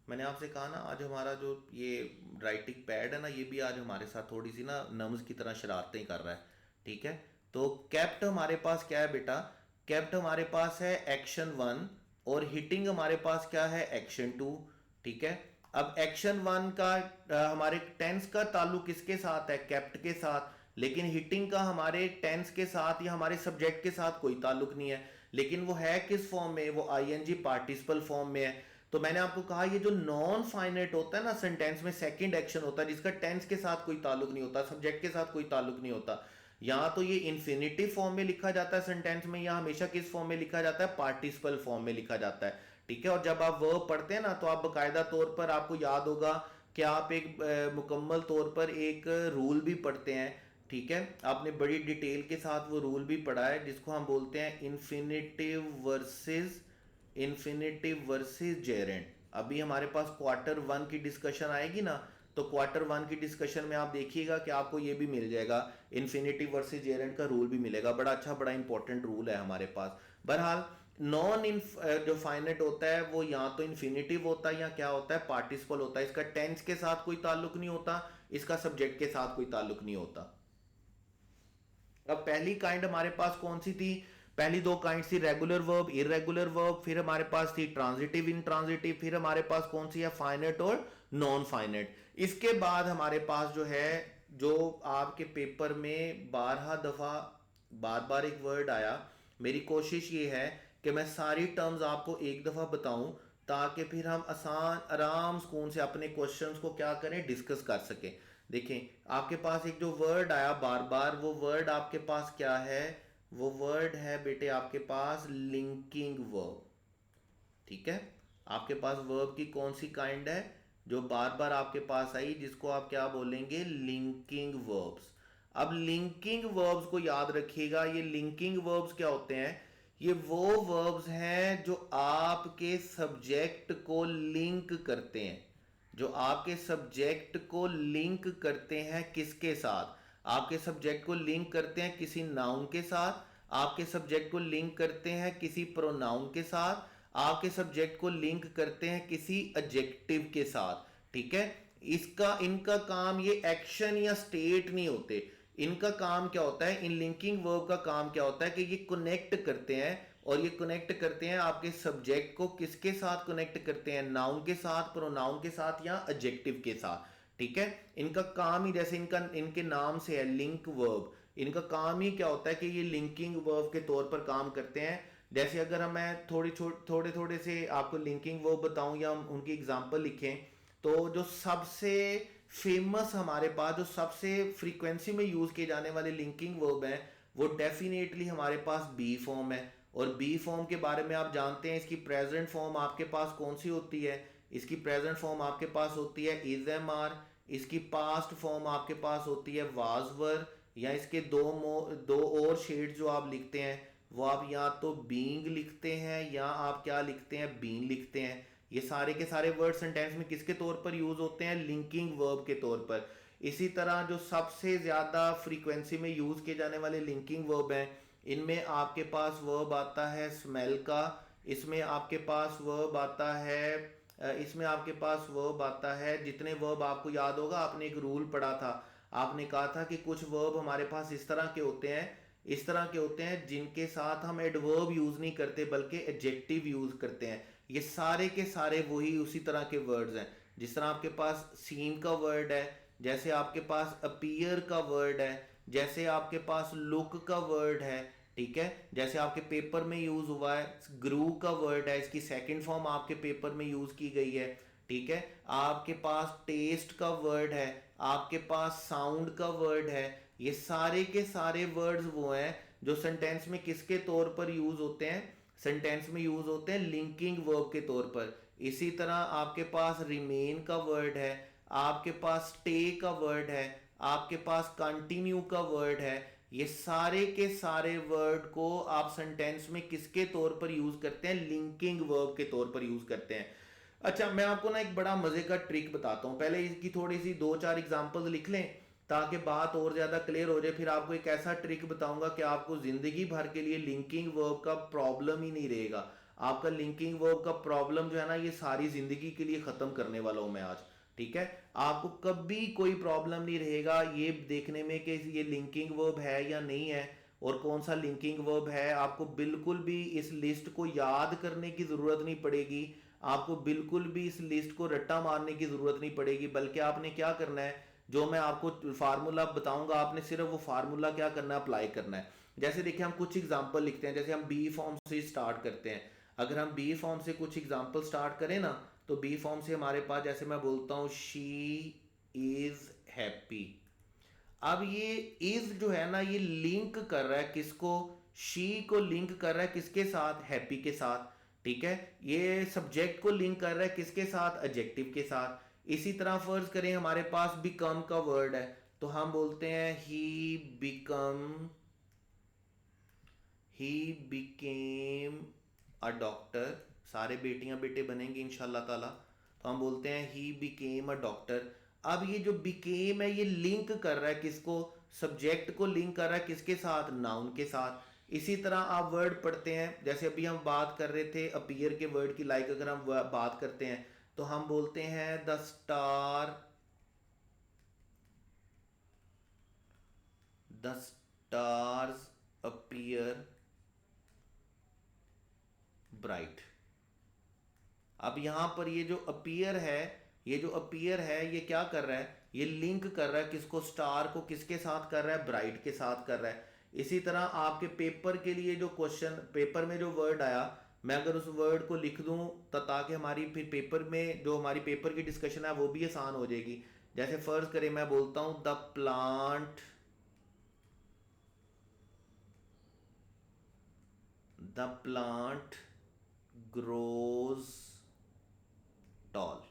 मैंने आपसे कहा ना आज हमारा जो ये राइटिंग पैड है ना, ये भी आज हमारे साथ थोड़ी सी ना नम्स की तरह शरारतें कर रहा है। ठीक है। तो कैप्ट हमारे पास क्या है बेटा, कैप्ट हमारे पास है एक्शन वन, और हिटिंग हमारे पास क्या है, एक्शन टू। ठीक है। अब एक्शन वन का हमारे टेंस का ताल्लुक किसके साथ है, कैप्ट के साथ। लेकिन हिटिंग का हमारे टेंस के साथ या हमारे सब्जेक्ट के साथ कोई ताल्लुक नहीं है। लेकिन वो है किस फॉर्म में, वो आईएनजी पार्टिसिपल फॉर्म में है। तो मैंने आपको कहा ये जो नॉन फाइनेट होता है ना, सेंटेंस में सेकंड एक्शन होता है जिसका टेंस के साथ कोई ताल्लुक नहीं होता, सब्जेक्ट के साथ कोई ताल्लुक नहीं होता। यहाँ तो ये इन्फिनिटिव फॉर्म में लिखा जाता है सेंटेंस में, या हमेशा किस फॉर्म में लिखा जाता है, पार्टिसिपल फॉर्म में लिखा जाता है। ठीक है। और जब आप वर्ब पढ़ते हैं ना तो आप बाकायदा तौर पर, आपको याद होगा कि आप एक मुकम्मल तौर पर एक रूल भी पढ़ते हैं। ठीक है। आपने बड़ी डिटेल के साथ वो रूल भी पढ़ा है जिसको हम बोलते हैं इन्फिनिटिव वर्सेस जेरेंट। अभी हमारे पास क्वार्टर वन की डिस्कशन आएगी ना, तो क्वार्टर वन की डिस्कशन में आप देखिएगा कि आपको ये भी मिल जाएगा, इन्फिनिटिव वर्सेस जेरेंट का रूल भी मिलेगा। बड़ा अच्छा, बड़ा इंपॉर्टेंट रूल है हमारे पास। बहरहाल जो फाइनेट होता है वो या तो इन्फिनिटिव होता है या क्या होता है, पार्टिसिपल होता है। इसका टेंस के साथ कोई ताल्लुक नहीं होता, इसका सब्जेक्ट के साथ कोई ताल्लुक नहीं होता। अब पहली काइंड हमारे पास कौन सी थी, पहली दो काइंड थी रेगुलर वर्ब, इरेगुलर वर्ब, फिर हमारे पास थी ट्रांजिटिव इंट्रांजिटिव, फिर हमारे पास कौन सी है, फाइनेट और नॉन फाइनेट। इसके बाद हमारे पास जो है, जो आपके पेपर में 12 दफा बार बार एक वर्ड आया, मेरी कोशिश ये है कि मैं सारी टर्म्स आपको एक दफा बताऊं ताकि फिर हम आसान आराम सुकून से अपने क्वेश्चंस को क्या करें, डिस्कस कर सकें। देखें, आपके पास एक जो वर्ड आया बार बार, वो वर्ड आपके पास क्या है? वो वर्ड है बेटे आपके पास लिंकिंग वर्ब। ठीक है, आपके पास वर्ब की कौन सी काइंड है जो बार बार आपके पास आई, जिसको आप क्या बोलेंगे? Linking verbs. अब लिंकिंग वर्ब्स को याद रखिएगा, ये लिंकिंग वर्ब्स क्या होते हैं? ये वो वर्ब्स हैं जो आपके सब्जेक्ट को लिंक करते हैं, जो आपके सब्जेक्ट को लिंक करते हैं किसके साथ? आपके सब्जेक्ट को लिंक करते हैं किसी नाउन के साथ, आपके सब्जेक्ट को लिंक करते हैं किसी प्रोनाउन के साथ, आपके सब्जेक्ट को लिंक करते हैं किसी एडजेक्टिव के साथ। ठीक है, इसका इनका काम, ये एक्शन या स्टेट नहीं होते। इनका काम क्या होता है? इन लिंकिंग वर्ब का काम क्या होता है कि ये कनेक्ट करते हैं, और ये कनेक्ट करते हैं आपके सब्जेक्ट को किसके साथ कनेक्ट करते हैं? नाउन के साथ, प्रोनाउन के साथ या एडजेक्टिव के साथ। ठीक है, इनका काम ही जैसे इनका इनके नाम से है लिंक वर्ब, इनका काम ही क्या होता है कि ये लिंकिंग वर्ब के तौर पर काम करते हैं। जैसे अगर हम मैं थोड़े थोड़े से आपको लिंकिंग वर्ब बताऊं या हम उनकी एग्जांपल लिखें, तो जो सबसे फेमस हमारे पास, जो सबसे फ्रीक्वेंसी में यूज किए जाने वाले लिंकिंग वर्ब हैं, वो डेफिनेटली हमारे पास बी फॉर्म है। और बी फॉर्म के बारे में आप जानते हैं, इसकी प्रेजेंट फॉर्म आपके पास कौन सी होती है? इसकी प्रेजेंट फॉर्म आपके पास होती है इज एम आर। इसकी पास्ट फॉर्म आपके पास होती है वाज वर, या इसके दो और शेड जो आप लिखते हैं वो आप या तो बीइंग लिखते हैं या आप क्या लिखते हैं? बीन लिखते हैं। ये सारे के सारे वर्ड सेंटेंस में किसके तौर पर यूज होते हैं? लिंकिंग वर्ब के तौर पर। इसी तरह जो सबसे ज्यादा फ्रीक्वेंसी में यूज किए जाने वाले लिंकिंग वर्ब हैं, इनमें आपके पास वर्ब आता है स्मेल का, इसमें आपके पास वर्ब आता है इसमें आपके पास वर्ब आता है, जितने वर्ब आपको याद होगा, आपने एक रूल पढ़ा था, आपने कहा था कि कुछ वर्ब हमारे पास इस तरह के होते हैं, इस तरह के होते हैं जिनके साथ हम एडवर्ब यूज नहीं करते बल्कि एडजेक्टिव यूज करते हैं। ये सारे के सारे वही उसी तरह के वर्ड्स हैं। जिस तरह आपके पास सीम का वर्ड है, जैसे आपके पास अपीयर का वर्ड है, जैसे आपके पास लुक का वर्ड है। ठीक है, जैसे आपके पेपर में यूज हुआ है ग्रू का वर्ड है, इसकी सेकंड फॉर्म आपके पेपर में यूज की गई है। ठीक है, आपके पास टेस्ट का वर्ड है, आपके पास साउंड का वर्ड है। ये सारे के सारे वर्ड्स वो हैं जो सेंटेंस में किसके तौर पर यूज होते हैं? सेंटेंस में यूज होते हैं लिंकिंग वर्ब के तौर पर। इसी तरह आपके पास रिमेन का वर्ड है, आपके पास स्टे का वर्ड है, आपके पास कंटिन्यू का वर्ड है। ये सारे के सारे वर्ड को आप सेंटेंस में किसके तौर पर यूज करते हैं? लिंकिंग वर्ब के तौर पर यूज करते हैं। अच्छा, मैं आपको ना एक बड़ा मजे का ट्रिक बताता हूँ, पहले इसकी थोड़ी सी दो चार एग्जांपल्स लिख लें ताकि बात और ज्यादा क्लियर हो जाए। फिर आपको एक ऐसा ट्रिक बताऊंगा कि आपको जिंदगी भर के लिए लिंकिंग वर्ब का प्रॉब्लम ही नहीं रहेगा। आपका लिंकिंग वर्ब का प्रॉब्लम जो है ना, ये सारी जिंदगी के लिए खत्म करने वाला हूं मैं आज। ठीक है, आपको कभी कोई प्रॉब्लम नहीं रहेगा ये देखने में कि ये लिंकिंग वर्ब है या नहीं है, और कौन सा लिंकिंग वर्ब है। आपको बिल्कुल भी इस लिस्ट को याद करने की जरूरत नहीं पड़ेगी, आपको बिल्कुल भी इस लिस्ट को रट्टा मारने की जरूरत नहीं पड़ेगी, बल्कि आपने क्या करना है, जो मैं आपको फार्मूला बताऊंगा, आपने सिर्फ वो फार्मूला क्या करना है? अप्लाई करना है। जैसे देखिए, हम कुछ एग्जांपल लिखते हैं, जैसे हम बी फॉर्म से स्टार्ट करते हैं। अगर हम बी फॉर्म से कुछ एग्जांपल स्टार्ट करें ना, तो बी फॉर्म से हमारे पास, जैसे मैं बोलता हूँ शी इज हैप्पी। अब ये इज जो है ना, ये लिंक कर रहा है किसको? शी को लिंक कर रहा है किसके साथ? हैप्पी के साथ। ठीक है, ये सब्जेक्ट को लिंक कर रहा है किसके साथ? एडजेक्टिव के साथ। इसी तरह फर्ज करें हमारे पास बिकम का वर्ड है, तो हम बोलते हैं ही बिकेम अ डॉक्टर। सारे बेटियां बेटे बनेंगे इंशाल्लाह ताला, तो हम बोलते हैं ही बिकेम अ डॉक्टर। अब ये जो बिकेम है, ये लिंक कर रहा है किसको? सब्जेक्ट को लिंक कर रहा है किसके साथ? नाउन के साथ। इसी तरह आप वर्ड पढ़ते हैं, जैसे अभी हम बात कर रहे थे अपीयर के वर्ड की, लाइक अगर हम बात करते हैं तो हम बोलते हैं द स्टार्स अपीयर ब्राइट। अब यहां पर ये जो अपीयर है ये क्या कर रहा है? ये लिंक कर रहा है किसको? स्टार को किसके साथ कर रहा है? ब्राइट के साथ कर रहा है। इसी तरह आपके पेपर के लिए जो क्वेश्चन, पेपर में जो वर्ड आया, मैं अगर उस वर्ड को लिख दूं तो ताकि हमारी फिर पेपर में जो हमारी पेपर की डिस्कशन है वो भी आसान हो जाएगी। जैसे फर्ज करें मैं बोलता हूं द प्लांट ग्रोज टॉल।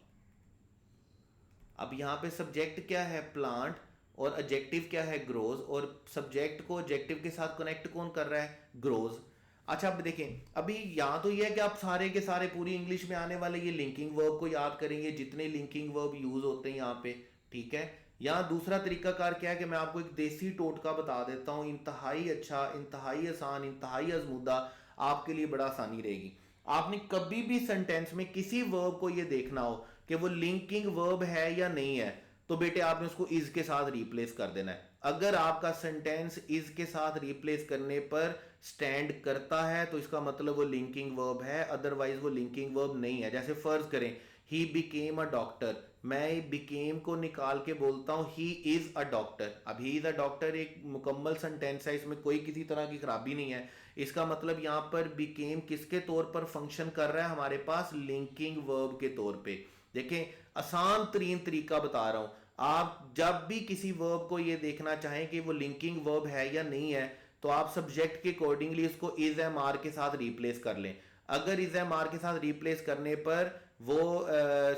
अब यहाँ पे सब्जेक्ट क्या है, प्लांट, और एडजेक्टिव क्या है, ग्रोज, और सब्जेक्ट को एडजेक्टिव के साथ कनेक्ट कौन कर रहा है, ग्रोज। अच्छा अब देखें, अभी यहाँ तो ये है कि आप सारे के सारे पूरी इंग्लिश में आने वाले ये लिंकिंग वर्ब को याद करेंगे, जितने लिंकिंग वर्ब यूज होते हैं यहाँ पे, ठीक है। यहाँ दूसरा तरीकाकार क्या है कि मैं आपको एक देसी टोटका बता देता हूँ, इंतहाई अच्छा, इंतहाई आसान, इंतहाई आजमूदा, आपके लिए बड़ा आसानी रहेगी। आपने कभी भी सेंटेंस में किसी वर्ब को ये देखना हो कि वो लिंकिंग वर्ब है या नहीं है, तो बेटे आपने उसको इज के साथ रिप्लेस कर देना है। अगर आपका सेंटेंस इज के साथ रिप्लेस करने पर स्टैंड करता है तो इसका मतलब वो लिंकिंग वर्ब है, अदरवाइज वो लिंकिंग वर्ब नहीं है। जैसे फर्ज करें ही बिकेम अ डॉक्टर, मैं बिकेम को निकाल के बोलता हूं ही इज अ डॉक्टर। अब ही इज अ डॉक्टर एक मुकम्मल सेंटेंस है, इसमें कोई किसी तरह की खराबी नहीं है। इसका मतलब यहां पर बिकेम किसके तौर पर फंक्शन कर रहा है, हमारे पास लिंकिंग वर्ब के तौर पे। देखें आसान तरीन तरीका बता रहा हूं, आप जब भी किसी वर्ब को ये देखना चाहें कि वो लिंकिंग वर्ब है या नहीं है, तो आप सब्जेक्ट के अकॉर्डिंगली उसको इज एम आर के साथ रिप्लेस कर लें। अगर इज एम आर के साथ रिप्लेस करने पर वो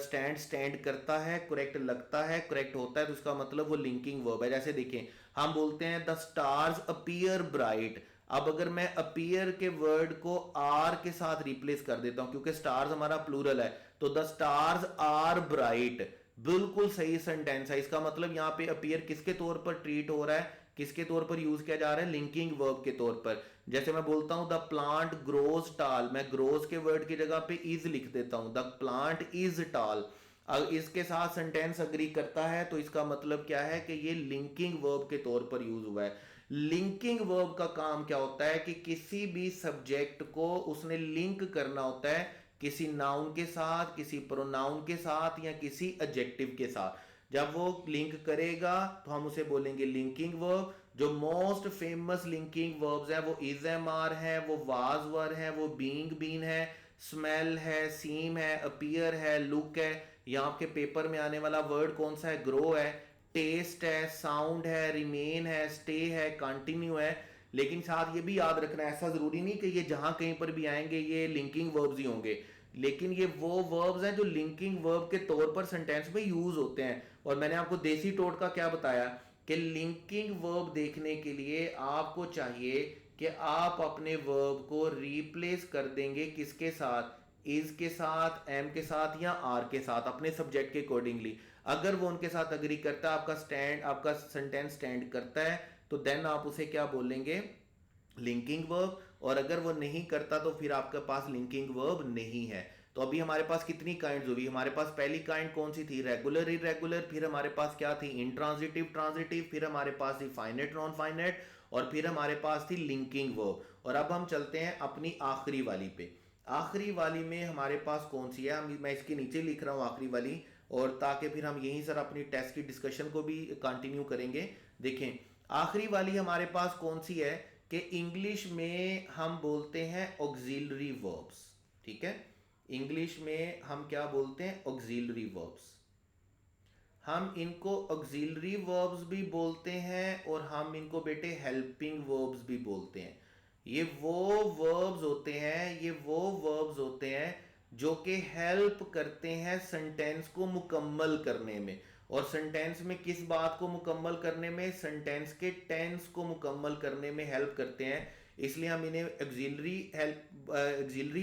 स्टैंड करता है, करेक्ट लगता है, करेक्ट होता है, तो उसका मतलब वो लिंकिंग वर्ब है। जैसे देखें हम बोलते हैं द स्टार्स अपीयर ब्राइट। अब अगर मैं अपीयर के वर्ड को आर के साथ रिप्लेस कर देता हूं, क्योंकि स्टार्स हमारा प्लूरल है, तो द स्टार्स आर ब्राइट, बिल्कुल सही सेंटेंस है। इसका मतलब यहाँ पे अपीयर किसके तौर पर ट्रीट हो रहा है, किसके तौर पर यूज किया जा रहा है, लिंकिंग वर्ब के तौर पर। जैसे मैं बोलता हूं द प्लांट ग्रोज टाल, मैं ग्रोज के वर्ड की जगह पे इज लिख देता हूं, द प्लांट इज टाल। अब इसके साथ सेंटेंस अग्री करता है तो इसका मतलब क्या है कि ये लिंकिंग वर्ब के तौर पर यूज हुआ है। लिंकिंग वर्ब का काम क्या होता है कि किसी भी सब्जेक्ट को उसने लिंक करना होता है किसी नाउन के साथ, किसी प्रोनाउन के साथ, या किसी एडजेक्टिव के साथ। जब वो लिंक करेगा तो हम उसे बोलेंगे लिंकिंग वर्ब। जो मोस्ट फेमस लिंकिंग वर्ब्स हैं वो इज एम आर है, वो वाज वर है, वो बीइंग बीन है, स्मेल है, सीम है, अपीयर है, लुक है। यहाँ के पेपर में आने वाला वर्ड कौन सा है, ग्रो है, टेस्ट है, साउंड है, रिमेन है, स्टे है, कंटिन्यू है। लेकिन साथ ये भी याद रखना है, ऐसा जरूरी नहीं कि ये जहां कहीं पर भी आएंगे ये लिंकिंग वर्ब्स ही होंगे, लेकिन ये वो वर्ब्स हैं जो लिंकिंग वर्ब के तौर पर सेंटेंस में यूज होते हैं। और मैंने आपको देसी टोटका क्या बताया कि लिंकिंग वर्ब देखने के लिए आपको चाहिए कि आप अपने वर्ब को रिप्लेस कर देंगे किसके साथ, इज के साथ, एम के साथ, या आर के साथ, अपने सब्जेक्ट के अकॉर्डिंगली। अगर वो उनके साथ अग्री करता है, आपका सेंटेंस स्टैंड करता है, तो देन आप उसे क्या बोलेंगे, लिंकिंग वर्ब। और अगर वो नहीं करता तो फिर आपके पास लिंकिंग वर्ब नहीं है। तो अभी हमारे पास कितनी काइंड्स हुई, हमारे पास पहली काइंड कौन सी थी, रेगुलर इरेगुलर, फिर हमारे पास क्या थी, इंट्रांजिटिव ट्रांजिटिव, फिर हमारे पास थी फाइनेट नॉन फाइनेट, और फिर हमारे पास थी लिंकिंग वर्ब। और अब हम चलते हैं अपनी आखिरी वाली पे। आखिरी वाली में हमारे पास कौन सी है, मैं इसके नीचे लिख रहा हूँ आखिरी वाली, और ताकि फिर हम यहीं सर अपनी टेस्ट की डिस्कशन को भी कंटिन्यू करेंगे। देखें आखिरी वाली हमारे पास कौन सी है कि इंग्लिश में हम बोलते हैं ऑक्सिलरी वर्ब्स, ठीक है। इंग्लिश में हम क्या बोलते हैं, ऑक्सिलरी वर्ब्स। हम इनको ऑक्सिलरी वर्ब्स भी बोलते हैं और हम इनको बेटे हेल्पिंग वर्ब्स भी बोलते हैं। ये वो वर्ब्स होते हैं, ये वो वर्ब्स होते हैं जो कि हेल्प करते हैं सेंटेंस को मुकम्मल करने में। और सेंटेंस में किस बात को मुकम्मल करने में, सेंटेंस के टेंस को मुकम्मल करने में हेल्प करते हैं। इसलिए हम इन्हें ऑक्सिलरी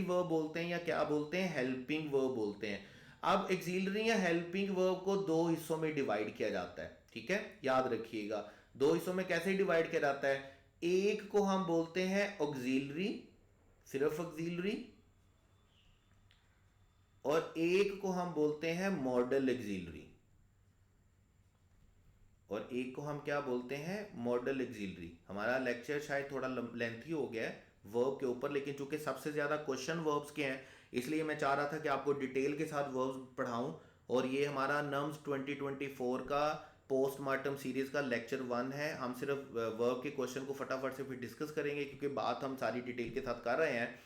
वर्ब बोलते हैं, या क्या बोलते हैं, हेल्पिंग वर्ब बोलते हैं। अब एक्सिलरी या हेल्पिंग वर्ब को दो हिस्सों में डिवाइड किया जाता है, ठीक है, याद रखिएगा। दो हिस्सों में कैसे डिवाइड किया जाता है, एक को हम बोलते हैं ऑक्सिलरी, सिर्फ ऑक्सिलरी, और एक को हम बोलते हैं मॉडल एक्सिलरी, और एक को हम क्या बोलते हैं, मॉडल एक्सिलरी। हमारा लेक्चर शायद थोड़ा लेंथी हो गया है वर्ब के ऊपर, लेकिन चूंकि सबसे ज्यादा क्वेश्चन वर्ब्स के हैं, इसलिए मैं चाह रहा था कि आपको डिटेल के साथ वर्ब्स पढ़ाऊं। और ये हमारा नम्स 2024 का पोस्टमार्टम सीरीज का लेक्चर 1 है। हम सिर्फ वर्ब के क्वेश्चन को फटाफट से फिर डिस्कस करेंगे, क्योंकि बात हम सारी डिटेल के साथ कर रहे हैं।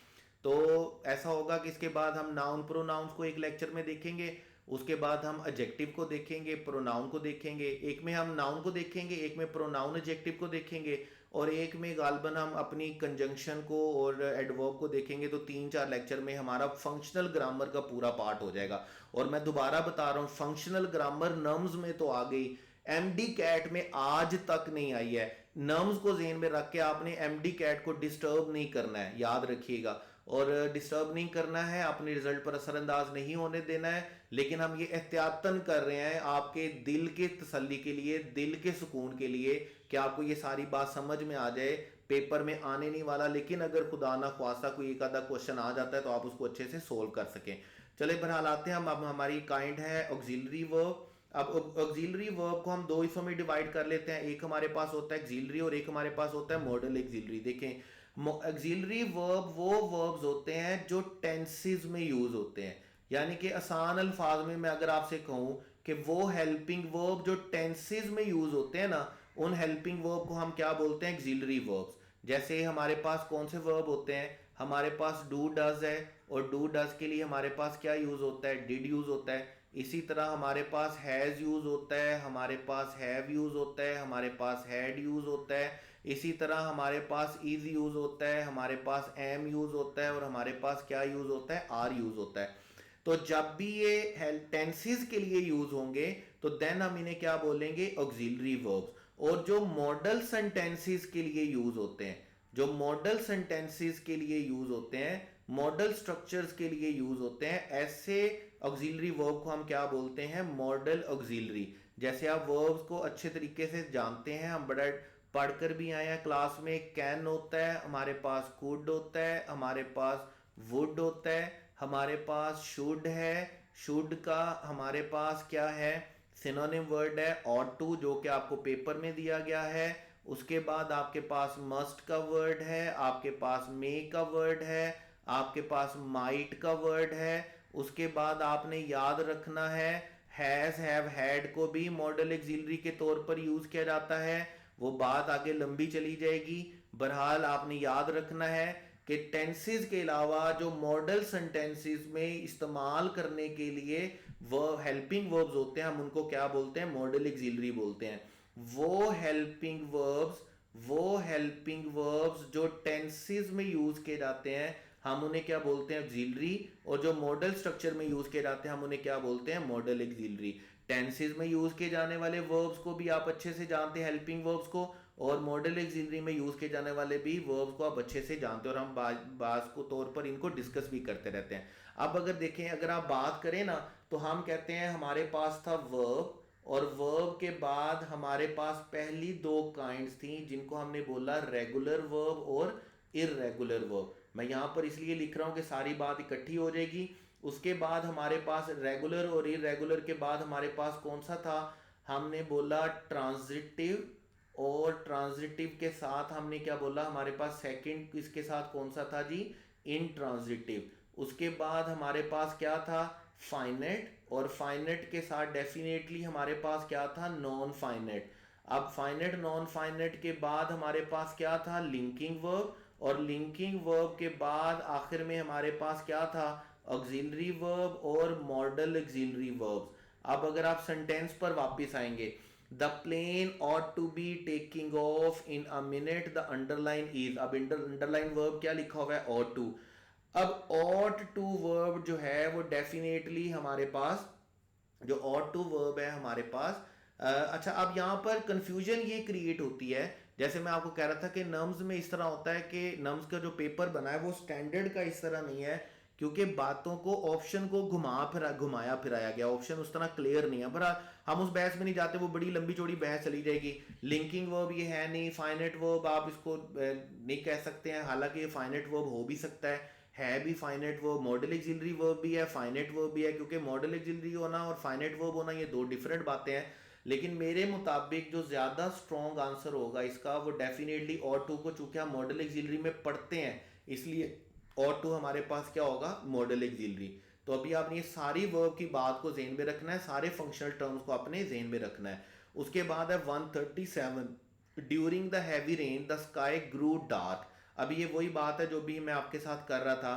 तो ऐसा होगा कि इसके बाद हम नाउन प्रोनाउंस को एक लेक्चर में देखेंगे, उसके बाद हम एडजेक्टिव को देखेंगे, प्रोनाउन को देखेंगे, एक में हम नाउन को देखेंगे, एक में प्रोनाउन एडजेक्टिव को देखेंगे, और एक में गालबन हम अपनी कंजंक्शन को और एडवर्ब को देखेंगे। तो 3-4 लेक्चर में हमारा फंक्शनल ग्रामर का पूरा पार्ट हो जाएगा। और मैं दोबारा बता रहा हूँ, फंक्शनल ग्रामर नम्स में तो आ गई, एमडी कैट में आज तक नहीं आई है। नम्स को ज़हन में रख के आपने एमडी कैट को डिस्टर्ब नहीं करना है, याद रखिएगा। और डिस्टर्ब नहीं करना है, अपने रिजल्ट पर असरअंदाज नहीं होने देना है। लेकिन हम ये एहतियातन कर रहे हैं आपके दिल के तसल्ली के लिए, दिल के सुकून के लिए, कि आपको ये सारी बात समझ में आ जाए। पेपर में आने नहीं वाला, लेकिन अगर खुदा ना ख्वास्ता कोई एक आधा क्वेश्चन आ जाता है तो आप उसको अच्छे से सोल्व कर सकें। चले बहरहाल आते हैं हम। अब हमारी काइंड है ऑक्सिलरी वर्ब। अब ऑक्सिलरी वर्ब को हम दो हिस्सों में डिवाइड कर लेते हैं। एक हमारे पास होता है ऑक्सिलरी और एक हमारे पास होता है मॉडल ऑक्सिलरी। देखें, ऑक्सिलरी वर्ब वो वर्ब्स होते हैं जो टेंसेस में यूज होते हैं। यानी कि आसान अल्फाज में मैं अगर आपसे कहूं कि वो हेल्पिंग वर्ब जो टेंसेस में यूज होते हैं ना, उन हेल्पिंग वर्ब को हम क्या बोलते हैं? Auxiliary verbs. जैसे हमारे पास कौन से वर्ब होते हैं? हमारे पास डू डज है, और डू डज के लिए हमारे पास क्या यूज होता है? डिड यूज होता है। इसी तरह हमारे पास हैज़ यूज होता है, हमारे पास हैव यूज होता है, हमारे पास हैड यूज होता है। इसी तरह हमारे पास इज यूज होता है, हमारे पास एम यूज होता है, और हमारे पास क्या यूज होता है? आर यूज होता है। तो जब भी ये टेंसेस के लिए यूज होंगे तो देन हम इन्हें क्या बोलेंगे? Auxiliary verbs. और जो मॉडल सेंटेंसेस के लिए यूज होते हैं, जो मॉडल सेंटेंसेस के लिए यूज होते हैं, मॉडल स्ट्रक्चर्स के लिए यूज होते हैं, ऐसे ऑक्सिलरी वर्ब को हम क्या बोलते हैं? Model auxiliary. जैसे आप वर्ब्स को अच्छे तरीके से जानते हैं, हम बड़ा पढ़कर भी आए हैं क्लास में। कैन होता है, हमारे पास कुड होता है, हमारे पास वुड होता है, हमारे पास शुड है, शुड का हमारे पास क्या है? सिनोनिम वर्ड है ऑट टू, जो कि आपको पेपर में दिया गया है। उसके बाद आपके पास मस्ट का वर्ड है, आपके पास मे का वर्ड है, आपके पास माइट का वर्ड है। उसके बाद आपने याद रखना है हैज हैव हैड को भी मॉडल ऑक्सिलरी के तौर पर यूज किया जाता है। वो बात आगे लंबी चली जाएगी। बहरहाल आपने याद रखना है कि टेंसेस के अलावा जो मॉडल सेंटेंसेस में इस्तेमाल करने के लिए वो हेल्पिंग वर्ब्स होते हैं, हम उनको क्या बोलते हैं? मॉडल ऑक्सिलरी बोलते हैं। वो हेल्पिंग वर्ब्स जो टेंसेस में यूज किए जाते हैं, हम उन्हें क्या बोलते हैं? ऑक्सिलरी। और जो मॉडल स्ट्रक्चर में यूज किए जाते हैं, हम उन्हें क्या बोलते हैं? Model auxiliary. टेंसेस में यूज किए जाने वाले वर्ब्स को भी आप अच्छे से जानते हैं, हेल्पिंग वर्ब्स को, और मॉडल ऑक्सिलरी में यूज किए जाने वाले भी वर्ब्स को आप अच्छे से जानते हैं, और हम बाज को तौर पर इनको डिस्कस भी करते रहते हैं। अब अगर देखें, अगर आप बात करें ना, तो हम कहते हैं हमारे पास था वर्ब, और वर्ब के बाद हमारे पास पहली दो काइंड्स थी जिनको हमने बोला रेगुलर वर्ब और इररेगुलर वर्ब। मैं यहाँ पर इसलिए लिख रहा हूँ कि सारी बात इकट्ठी हो जाएगी। उसके बाद हमारे पास रेगुलर और इररेगुलर के बाद हमारे पास कौन सा था? हमने बोला ट्रांजिटिव, और ट्रांजिटिव के साथ हमने क्या बोला? हमारे पास सेकंड इसके साथ कौन सा था जी? इंट्रांजिटिव। उसके बाद हमारे पास क्या था? फाइनेट, और फाइनेट के साथ डेफिनेटली हमारे पास क्या था? Non finite. अब फाइनेट नॉन फाइनेट के बाद हमारे पास क्या था? लिंकिंग वर्ब, और लिंकिंग वर्ब के बाद आखिर में हमारे पास क्या था? ऑक्सिलरी वर्ब और मॉडल ऑक्सिलरी वर्ब्स। अब अगर आप सेंटेंस पर वापस आएंगे, the plane ought to be taking off in a minute, the underline is। अब अंडरलाइन वर्ब क्या लिखा हुआ है? ought to। अब ought to वर्ब जो है वो डेफिनेटली हमारे पास, जो ought to वर्ब है हमारे पास, अच्छा, अब यहाँ पर कंफ्यूजन ये क्रिएट होती है। जैसे मैं आपको कह रहा था कि नम्स में इस तरह होता है कि नम्स का जो पेपर बना है वो स्टैंडर्ड का इस तरह नहीं है, क्योंकि बातों को, ऑप्शन को घुमाया फिराया गया, ऑप्शन उस तरह क्लियर नहीं है। पर हम उस बहस में नहीं जाते, वो बड़ी लंबी चौड़ी बहस चली जाएगी। लिंकिंग वर्ब ये है नहीं, फाइनेट वर्ब आप इसको नहीं कह सकते हैं, हालांकि ये फाइनेट वर्ब हो भी सकता है भी finite verb. Modal auxiliary verb भी है, फाइनेट वर्ब भी है, क्योंकि मॉडल ऑक्सिलरी होना और फाइनेट वर्ब होना ये दो डिफरेंट बातें हैं। लेकिन मेरे मुताबिक जो ज़्यादा स्ट्रॉन्ग आंसर होगा इसका वो डेफिनेटली और टू को, चूंकि हम मॉडल ऑक्सिलरी में पढ़ते हैं इसलिए और टू हमारे पास क्या होगा? Model auxiliary. तो अभी आपने ये सारी वर्ब की बात को जेन में रखना है, सारे फंक्शनल टर्म्स को अपने जेन में रखना है। उसके बाद है 137, during the heavy rain the sky grew dark. अभी ये वही बात है जो भी मैं आपके साथ कर रहा था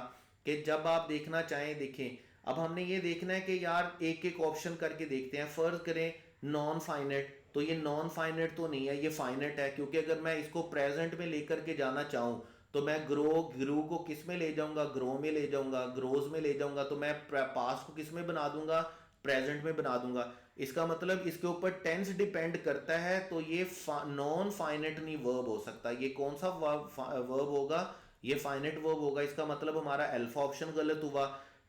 कि जब आप देखना चाहें, देखें अब हमने ये देखना है कि यार एक एक ऑप्शन करके देखते हैं। फर्ज करें नॉन फाइनेट, तो ये नॉन फाइनेट तो नहीं है, ये फाइनेट है, क्योंकि अगर मैं इसको प्रेजेंट में लेकर के जाना चाहूँ तो मैं ग्रू को किस में ले जाऊंगा, ग्रो में ले जाऊंगा, ग्रोज में ले जाऊंगा, तो मैं पास्ट को किस में बना दूंगा, प्रेजेंट में बना दूंगा। इसका मतलब इसके ऊपर टेंस डिपेंड करता है, तो ये नॉन फाइनेट नहीं वर्ब हो सकता। ये कौन सा वर्ब होगा, ये फाइनेट वर्ब होगा। इसका मतलब हमारा अल्फा ऑप्शन गलत हुआ।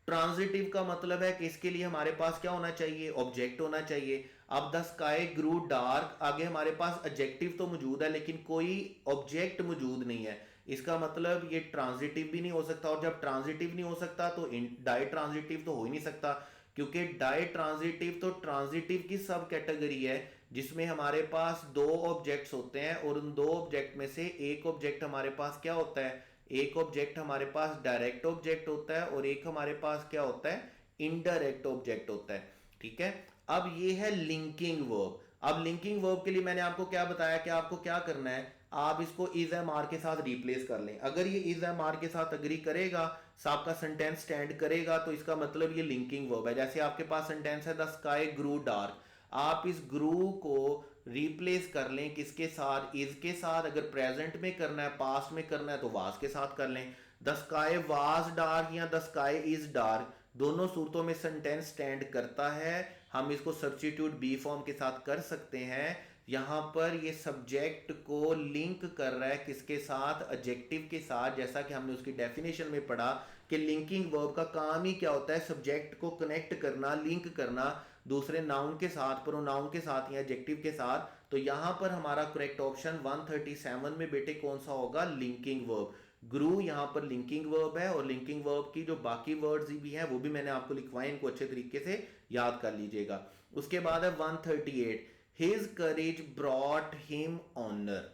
ट्रांजिटिव का मतलब है कि इसके लिए हमारे पास क्या होना चाहिए, ऑब्जेक्ट होना चाहिए। अब द स्काई ग्रू डार्क, आगे हमारे पास एडजेक्टिव तो मौजूद है लेकिन कोई ऑब्जेक्ट मौजूद नहीं है। इसका मतलब ये ट्रांजिटिव भी नहीं हो सकता, और जब ट्रांजिटिव नहीं हो सकता तो डाई ट्रांजिटिव तो हो ही नहीं सकता, क्योंकि डाई ट्रांजिटिव तो ट्रांजिटिव की सब कैटेगरी है जिसमें हमारे पास दो ऑब्जेक्ट्स होते हैं, और उन दो ऑब्जेक्ट में से एक ऑब्जेक्ट हमारे पास क्या होता है, एक ऑब्जेक्ट हमारे पास डायरेक्ट ऑब्जेक्ट होता है और एक हमारे पास क्या होता है, इनडायरेक्ट ऑब्जेक्ट होता है। ठीक है, अब ये है लिंकिंग वर्ब। अब लिंकिंग वर्ब के लिए मैंने आपको क्या बताया कि आपको क्या करना है, आप इसको इज एम आर के साथ रिप्लेस कर लें। अगर ये इज एम आर के साथ अग्री करेगा, आपका सेंटेंस स्टैंड करेगा, तो इसका मतलब ये लिंकिंग वर्ब है। जैसे आपके पास सेंटेंस है द स्काई ग्रू डार्क, आप इस ग्रू को रिप्लेस कर लें किसके साथ, इज के साथ। अगर प्रेजेंट में करना है, पास्ट में करना है तो वाज के साथ कर लें। द स्काई वाज डार्क या द स्काई इज डार्क, दोनों सूरतों में सेंटेंस स्टैंड करता है। हम इसको सब्स्टिट्यूट बी फॉर्म के साथ कर सकते हैं। यहां पर ये सब्जेक्ट को लिंक कर रहा है किसके साथ, एडजेक्टिव के साथ। जैसा कि हमने उसकी डेफिनेशन में पढ़ा कि लिंकिंग वर्ब का काम ही क्या होता है, सब्जेक्ट को कनेक्ट करना, लिंक करना दूसरे नाउन के साथ, प्रोनाउन के साथ या एडजेक्टिव के साथ। तो यहां पर हमारा करेक्ट ऑप्शन 137 में बेटे कौन सा होगा, लिंकिंग वर्ब। ग्रू यहां पर लिंकिंग वर्ब है, और लिंकिंग वर्ब की जो बाकी वर्ड्स भी हैं वो भी मैंने आपको लिखवाए, इनको अच्छे तरीके से याद कर लीजिएगा। उसके बाद है 138, हिज करेज ब्रॉट हिम ऑनर।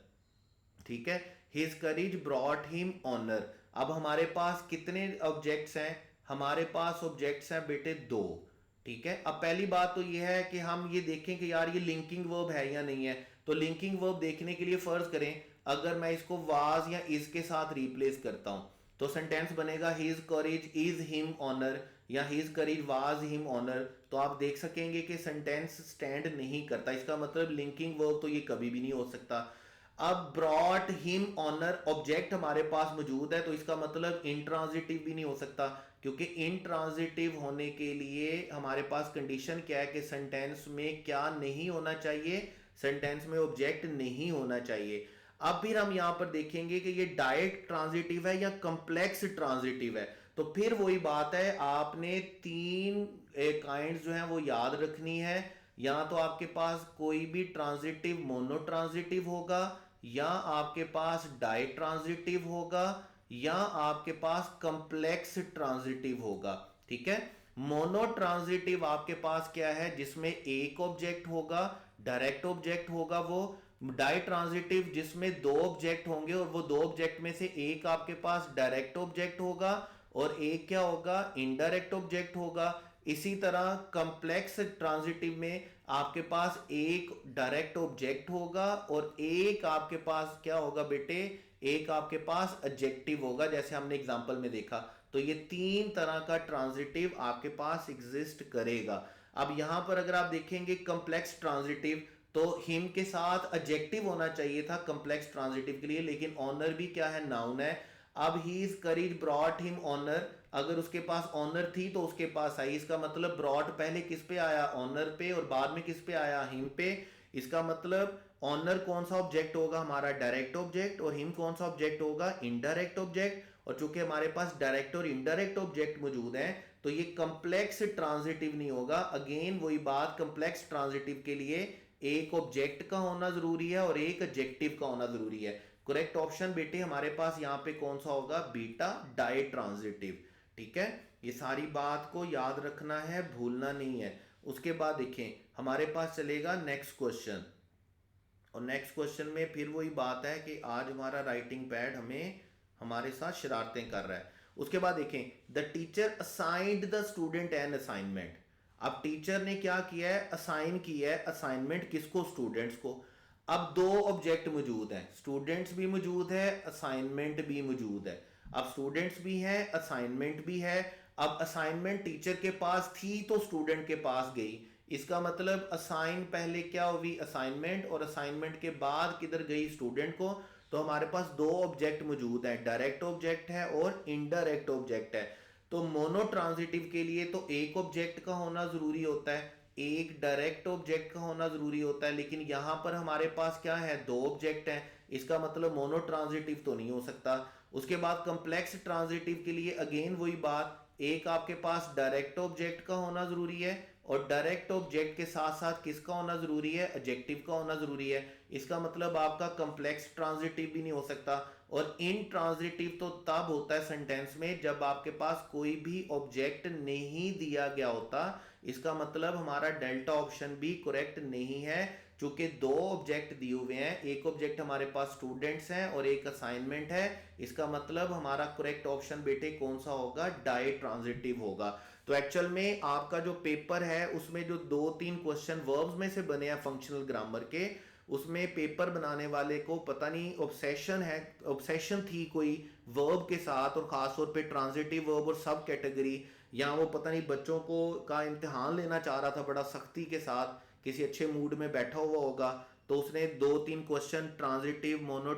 ठीक है, हिज करेज ब्रॉट हिम ऑनर। अब हमारे पास कितने ऑब्जेक्ट्स हैं, हमारे पास ऑब्जेक्ट्स हैं बेटे दो। ठीक है, अब पहली बात तो यह है कि हम ये देखें कि यार ये लिंकिंग वर्ब है या नहीं है। तो लिंकिंग वर्ब देखने के लिए फर्ज करें अगर मैं इसको वाज या इज के साथ रिप्लेस करता हूं तो सेंटेंस बनेगा his courage is him honour या his courage was him honour. तो आप देख सकेंगे कि सेंटेंस स्टैंड नहीं करता। इसका मतलब लिंकिंग वर्ब तो ये कभी भी नहीं हो सकता। अब ब्रॉट हिम ऑनर ऑब्जेक्ट हमारे पास मौजूद है, तो इसका मतलब इंट्रांजिटिव भी नहीं हो सकता, क्योंकि इंट्रांजिटिव होने के लिए हमारे पास कंडीशन क्या है कि सेंटेंस में क्या नहीं होना चाहिए, सेंटेंस में ऑब्जेक्ट नहीं होना चाहिए। अब फिर हम यहां पर देखेंगे कि ये डायरेक्ट ट्रांजिटिव है या कॉम्प्लेक्स ट्रांजिटिव है। तो फिर वही बात है, आपने तीन काइंड्स जो हैं वो याद रखनी है। या तो आपके पास कोई भी ट्रांजिटिव मोनो ट्रांजिटिव होगा, या आपके पास डाई ट्रांजिटिव होगा, या आपके पास कॉम्प्लेक्स ट्रांजिटिव होगा। ठीक है, मोनो ट्रांजिटिव आपके पास क्या है, जिसमें एक ऑब्जेक्ट होगा, डायरेक्ट ऑब्जेक्ट होगा वो। डाई ट्रांजिटिव जिसमें दो ऑब्जेक्ट होंगे, और वो दो ऑब्जेक्ट में से एक आपके पास डायरेक्ट ऑब्जेक्ट होगा और एक क्या होगा, इनडायरेक्ट ऑब्जेक्ट होगा। इसी तरह कॉम्प्लेक्स ट्रांजिटिव में आपके पास एक डायरेक्ट ऑब्जेक्ट होगा और एक आपके पास क्या होगा बेटे, एक आपके पास एडजेक्टिव होगा, जैसे हमने एग्जांपल में देखा। तो ये तीन तरह का ट्रांजिटिव आपके पास एग्जिस्ट करेगा। अब यहां पर अगर आप देखेंगे कॉम्प्लेक्स ट्रांजिटिव, तो हिम के साथ एडजेक्टिव होना चाहिए था कॉम्प्लेक्स ट्रांजिटिव के लिए, लेकिन ऑनर भी क्या है, नाउन है। अब he is courage brought him honour, अगर उसके पास ऑनर थी तो उसके पास आई। इसका मतलब ब्रॉट पहले किस पे आया, ऑनर पे, और बाद में किस पे आया, हिम पे। इसका मतलब ऑनर कौन सा ऑब्जेक्ट होगा, हमारा डायरेक्ट ऑब्जेक्ट, और हिम कौन सा ऑब्जेक्ट होगा, इनडायरेक्ट ऑब्जेक्ट। और चूंकि हमारे पास डायरेक्ट और इनडायरेक्ट ऑब्जेक्ट मौजूद हैं तो ये कॉम्प्लेक्स ट्रांजिटिव नहीं होगा। अगेन वही बात, कॉम्प्लेक्स ट्रांजिटिव के लिए एक ऑब्जेक्ट का होना जरूरी है और एक एडजेक्टिव का होना जरूरी है। करेक्ट ऑप्शन बेटे हमारे पास यहाँ पे कौन सा होगा, बीटा, डाई ट्रांजिटिव। ठीक है, ये सारी बात को याद रखना है, भूलना नहीं है। उसके बाद देखें हमारे पास चलेगा नेक्स्ट क्वेश्चन, और नेक्स्ट क्वेश्चन में फिर वही बात है कि आज हमारा राइटिंग पैड हमें हमारे साथ शरारतें कर रहा है। उसके बाद देखें, the teacher assigned the student an assignment. अब टीचर ने क्या किया है, असाइन किया है असाइनमेंट किसको, स्टूडेंट्स को। अब दो ऑब्जेक्ट मौजूद हैं, स्टूडेंट्स भी मौजूद है, असाइनमेंट भी मौजूद है। अब स्टूडेंट्स भी हैं, असाइनमेंट भी है। अब असाइनमेंट टीचर के पास थी तो स्टूडेंट के पास गई, इसका मतलब असाइन पहले क्या हुई असाइनमेंट, और असाइनमेंट के बाद किधर गई स्टूडेंट को। तो हमारे पास दो ऑब्जेक्ट मौजूद है, डायरेक्ट ऑब्जेक्ट है और इनडायरेक्ट ऑब्जेक्ट है। तो मोनो ट्रांजिटिव के लिए तो एक ऑब्जेक्ट का होना जरूरी होता है, एक डायरेक्ट ऑब्जेक्ट का होना जरूरी होता है, लेकिन यहां पर हमारे पास क्या है, दो ऑब्जेक्ट हैं, इसका मतलब मोनो ट्रांजिटिव तो नहीं हो सकता। उसके बाद कम्प्लेक्स ट्रांजिटिव के लिए अगेन वही बात, एक आपके पास डायरेक्ट ऑब्जेक्ट का होना जरूरी है और डायरेक्ट ऑब्जेक्ट के साथ साथ किसका होना जरूरी है, एडजेक्टिव का होना जरूरी है। इसका मतलब आपका कम्प्लेक्स ट्रांजिटिव भी नहीं हो सकता। और इन ट्रांजिटिव तो तब होता है सेंटेंस में जब आपके पास कोई भी ऑब्जेक्ट नहीं दिया गया होता। इसका मतलब हमारा डेल्टा ऑप्शन भी करेक्ट नहीं है, चूंकि दो ऑब्जेक्ट दिए हुए हैं, एक ऑब्जेक्ट हमारे पास स्टूडेंट्स हैं और एक असाइनमेंट है। इसका मतलब हमारा करेक्ट ऑप्शन बेटे कौन सा होगा, डाई ट्रांजिटिव होगा। तो एक्चुअल में आपका जो पेपर है उसमें जो दो तीन क्वेश्चन वर्ब्स में से बने हैं फंक्शनल ग्रामर के, उसमें पेपर बनाने वाले को पता नहीं ऑब्सेशन है, ऑब्सेशन थी कोई वर्ब के साथ, और खासतौर पे ट्रांजिटिव वर्ब और सब कैटेगरी, या वो पता नहीं बच्चों को का इम्तिहान लेना चाह रहा था बड़ा सख्ती के साथ, किसी अच्छे मूड में बैठा हुआ होगा, तो उसने दो तीन question transitive, mono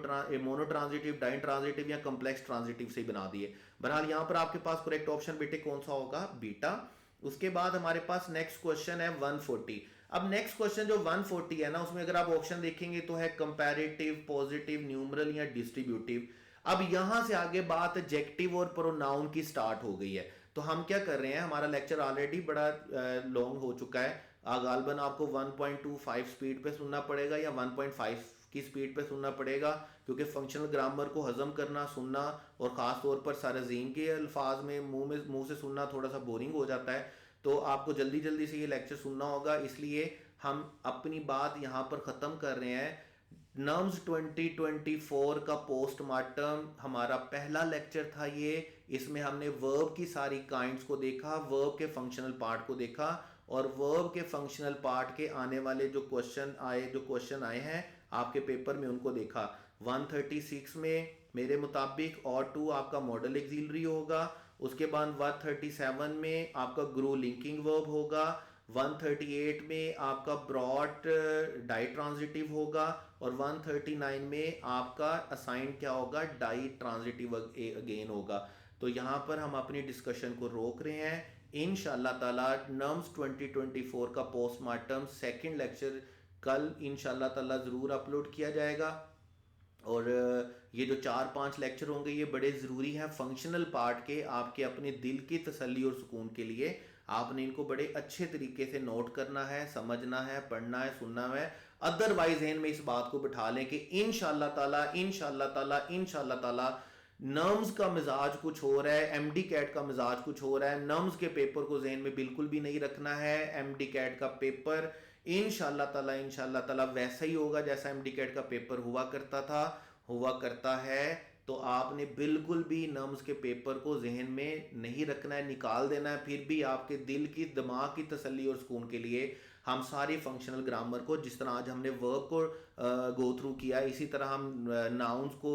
transitive, ditransitive या कम्प्लेक्स ट्रांजिटिव से बना दिए। बहरहाल यहाँ पर आपके पास करेक्ट ऑप्शन बेटे कौन सा होगा, बीटा। उसके बाद हमारे पास नेक्स्ट क्वेश्चन है 140। अब नेक्स्ट क्वेश्चन जो 140 है ना, उसमें अगर आप ऑप्शन देखेंगे तो है कंपैरेटिव, पॉजिटिव, न्यूमरल या डिस्ट्रीब्यूटिव। अब यहां से आगे बात एडजेक्टिव और प्रोनाउन की स्टार्ट हो गई है। तो हम क्या कर रहे हैं, हमारा लेक्चर ऑलरेडी बड़ा लॉन्ग हो चुका है, गालबन आपको 1.25 स्पीड पे सुनना पड़ेगा या 1.5 की स्पीड पे सुनना पड़ेगा, क्योंकि फंक्शनल ग्रामर को हजम करना, सुनना, और ख़ास तौर पर सारजीम के अल्फाज में मुंह से सुनना थोड़ा सा बोरिंग हो जाता है। तो आपको जल्दी जल्दी से ये लेक्चर सुनना होगा, इसलिए हम अपनी बात यहाँ पर ख़त्म कर रहे हैं। नम्स 2024 का पोस्टमार्टम हमारा पहला लेक्चर था ये। इसमें हमने वर्ब की सारी काइंड्स को देखा, वर्ब के फंक्शनल पार्ट को देखा, और वर्ब के फंक्शनल पार्ट के आने वाले जो क्वेश्चन आए हैं आपके पेपर में उनको देखा। 136 में मेरे मुताबिक और टू आपका मॉडल एक्सिलरी होगा। उसके बाद 137 में आपका ग्रो लिंकिंग वर्ब होगा। 138 में आपका ब्रॉड डाई ट्रांजिटिव होगा, और 139 में आपका असाइन क्या होगा, डाई ट्रांजिटिव अगेन होगा। तो यहाँ पर हम अपनी डिस्कशन को रोक रहे हैं। इंशाल्लाह ताला नम्स 2024 का पोस्टमार्टम सेकंड लेक्चर कल इंशाल्लाह ताला ज़रूर अपलोड किया जाएगा। और ये जो 4-5 लेक्चर होंगे ये बड़े ज़रूरी हैं फंक्शनल पार्ट के, आपके अपने दिल की तसल्ली और सुकून के लिए। आपने इनको बड़े अच्छे तरीके से नोट करना है, समझना है, पढ़ना है, सुनना है। अदरवाइज जहन में इस बात को बिठा लें कि इंशाल्लाह ताला नर्म्स का मिजाज कुछ हो रहा है, एमडी कैट का मिजाज कुछ हो रहा है। नर्म्स के पेपर को जहन में बिल्कुल भी नहीं रखना है। एमडी कैट का पेपर इंशाल्लाह ताला वैसा ही होगा जैसा एमडी कैट का पेपर हुआ करता है। तो आपने बिल्कुल भी नर्म्स के पेपर को जहन में नहीं रखना है, निकाल देना है। फिर भी आपके दिल की, दिमाग की तसल्ली और सुकून के लिए हम सारी फंक्शनल ग्रामर को, जिस तरह आज हमने वर्ब को गो थ्रू किया, इसी तरह हम नाउन्स को,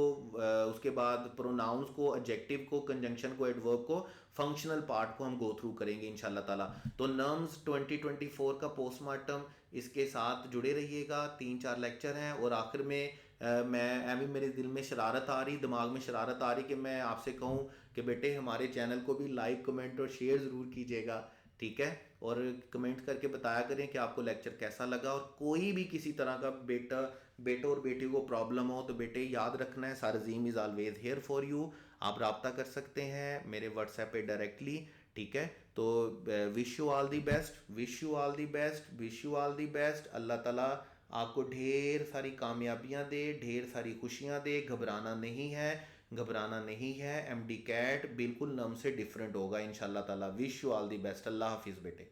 उसके बाद प्रोनाउंस को, एडजेक्टिव को, कंजंक्शन को, एडवर्ब को, फंक्शनल पार्ट को हम गो थ्रू करेंगे इंशाल्लाह ताला। तो नर्म्स 2024 का पोस्टमार्टम, इसके साथ जुड़े रहिएगा। 3-4 लेक्चर हैं, और आखिर में मैं अभी मेरे दिल में शरारत आ रही, दिमाग में शरारत आ रही कि मैं आपसे कहूँ कि बेटे हमारे चैनल को भी लाइक, कमेंट और शेयर ज़रूर कीजिएगा, ठीक है। और कमेंट करके बताया करें कि आपको लेक्चर कैसा लगा। और कोई भी किसी तरह का बेटा और बेटी को प्रॉब्लम हो तो बेटे याद रखना है, Sarjeem is always here for you. आप रब्ता कर सकते हैं मेरे व्हाट्सएप पे डायरेक्टली, ठीक है। तो wish you all the best, wish you all the best, wish you all the best. अल्लाह ताला आपको ढेर सारी कामयाबियाँ दे, ढेर सारी खुशियाँ दे। घबराना नहीं है, घबराना नहीं है। एमडी कैट बिल्कुल नम से डिफरेंट होगा इंशाल्लाह ताला। Wish you all the best. अल्लाह हाफिज़ बेटे।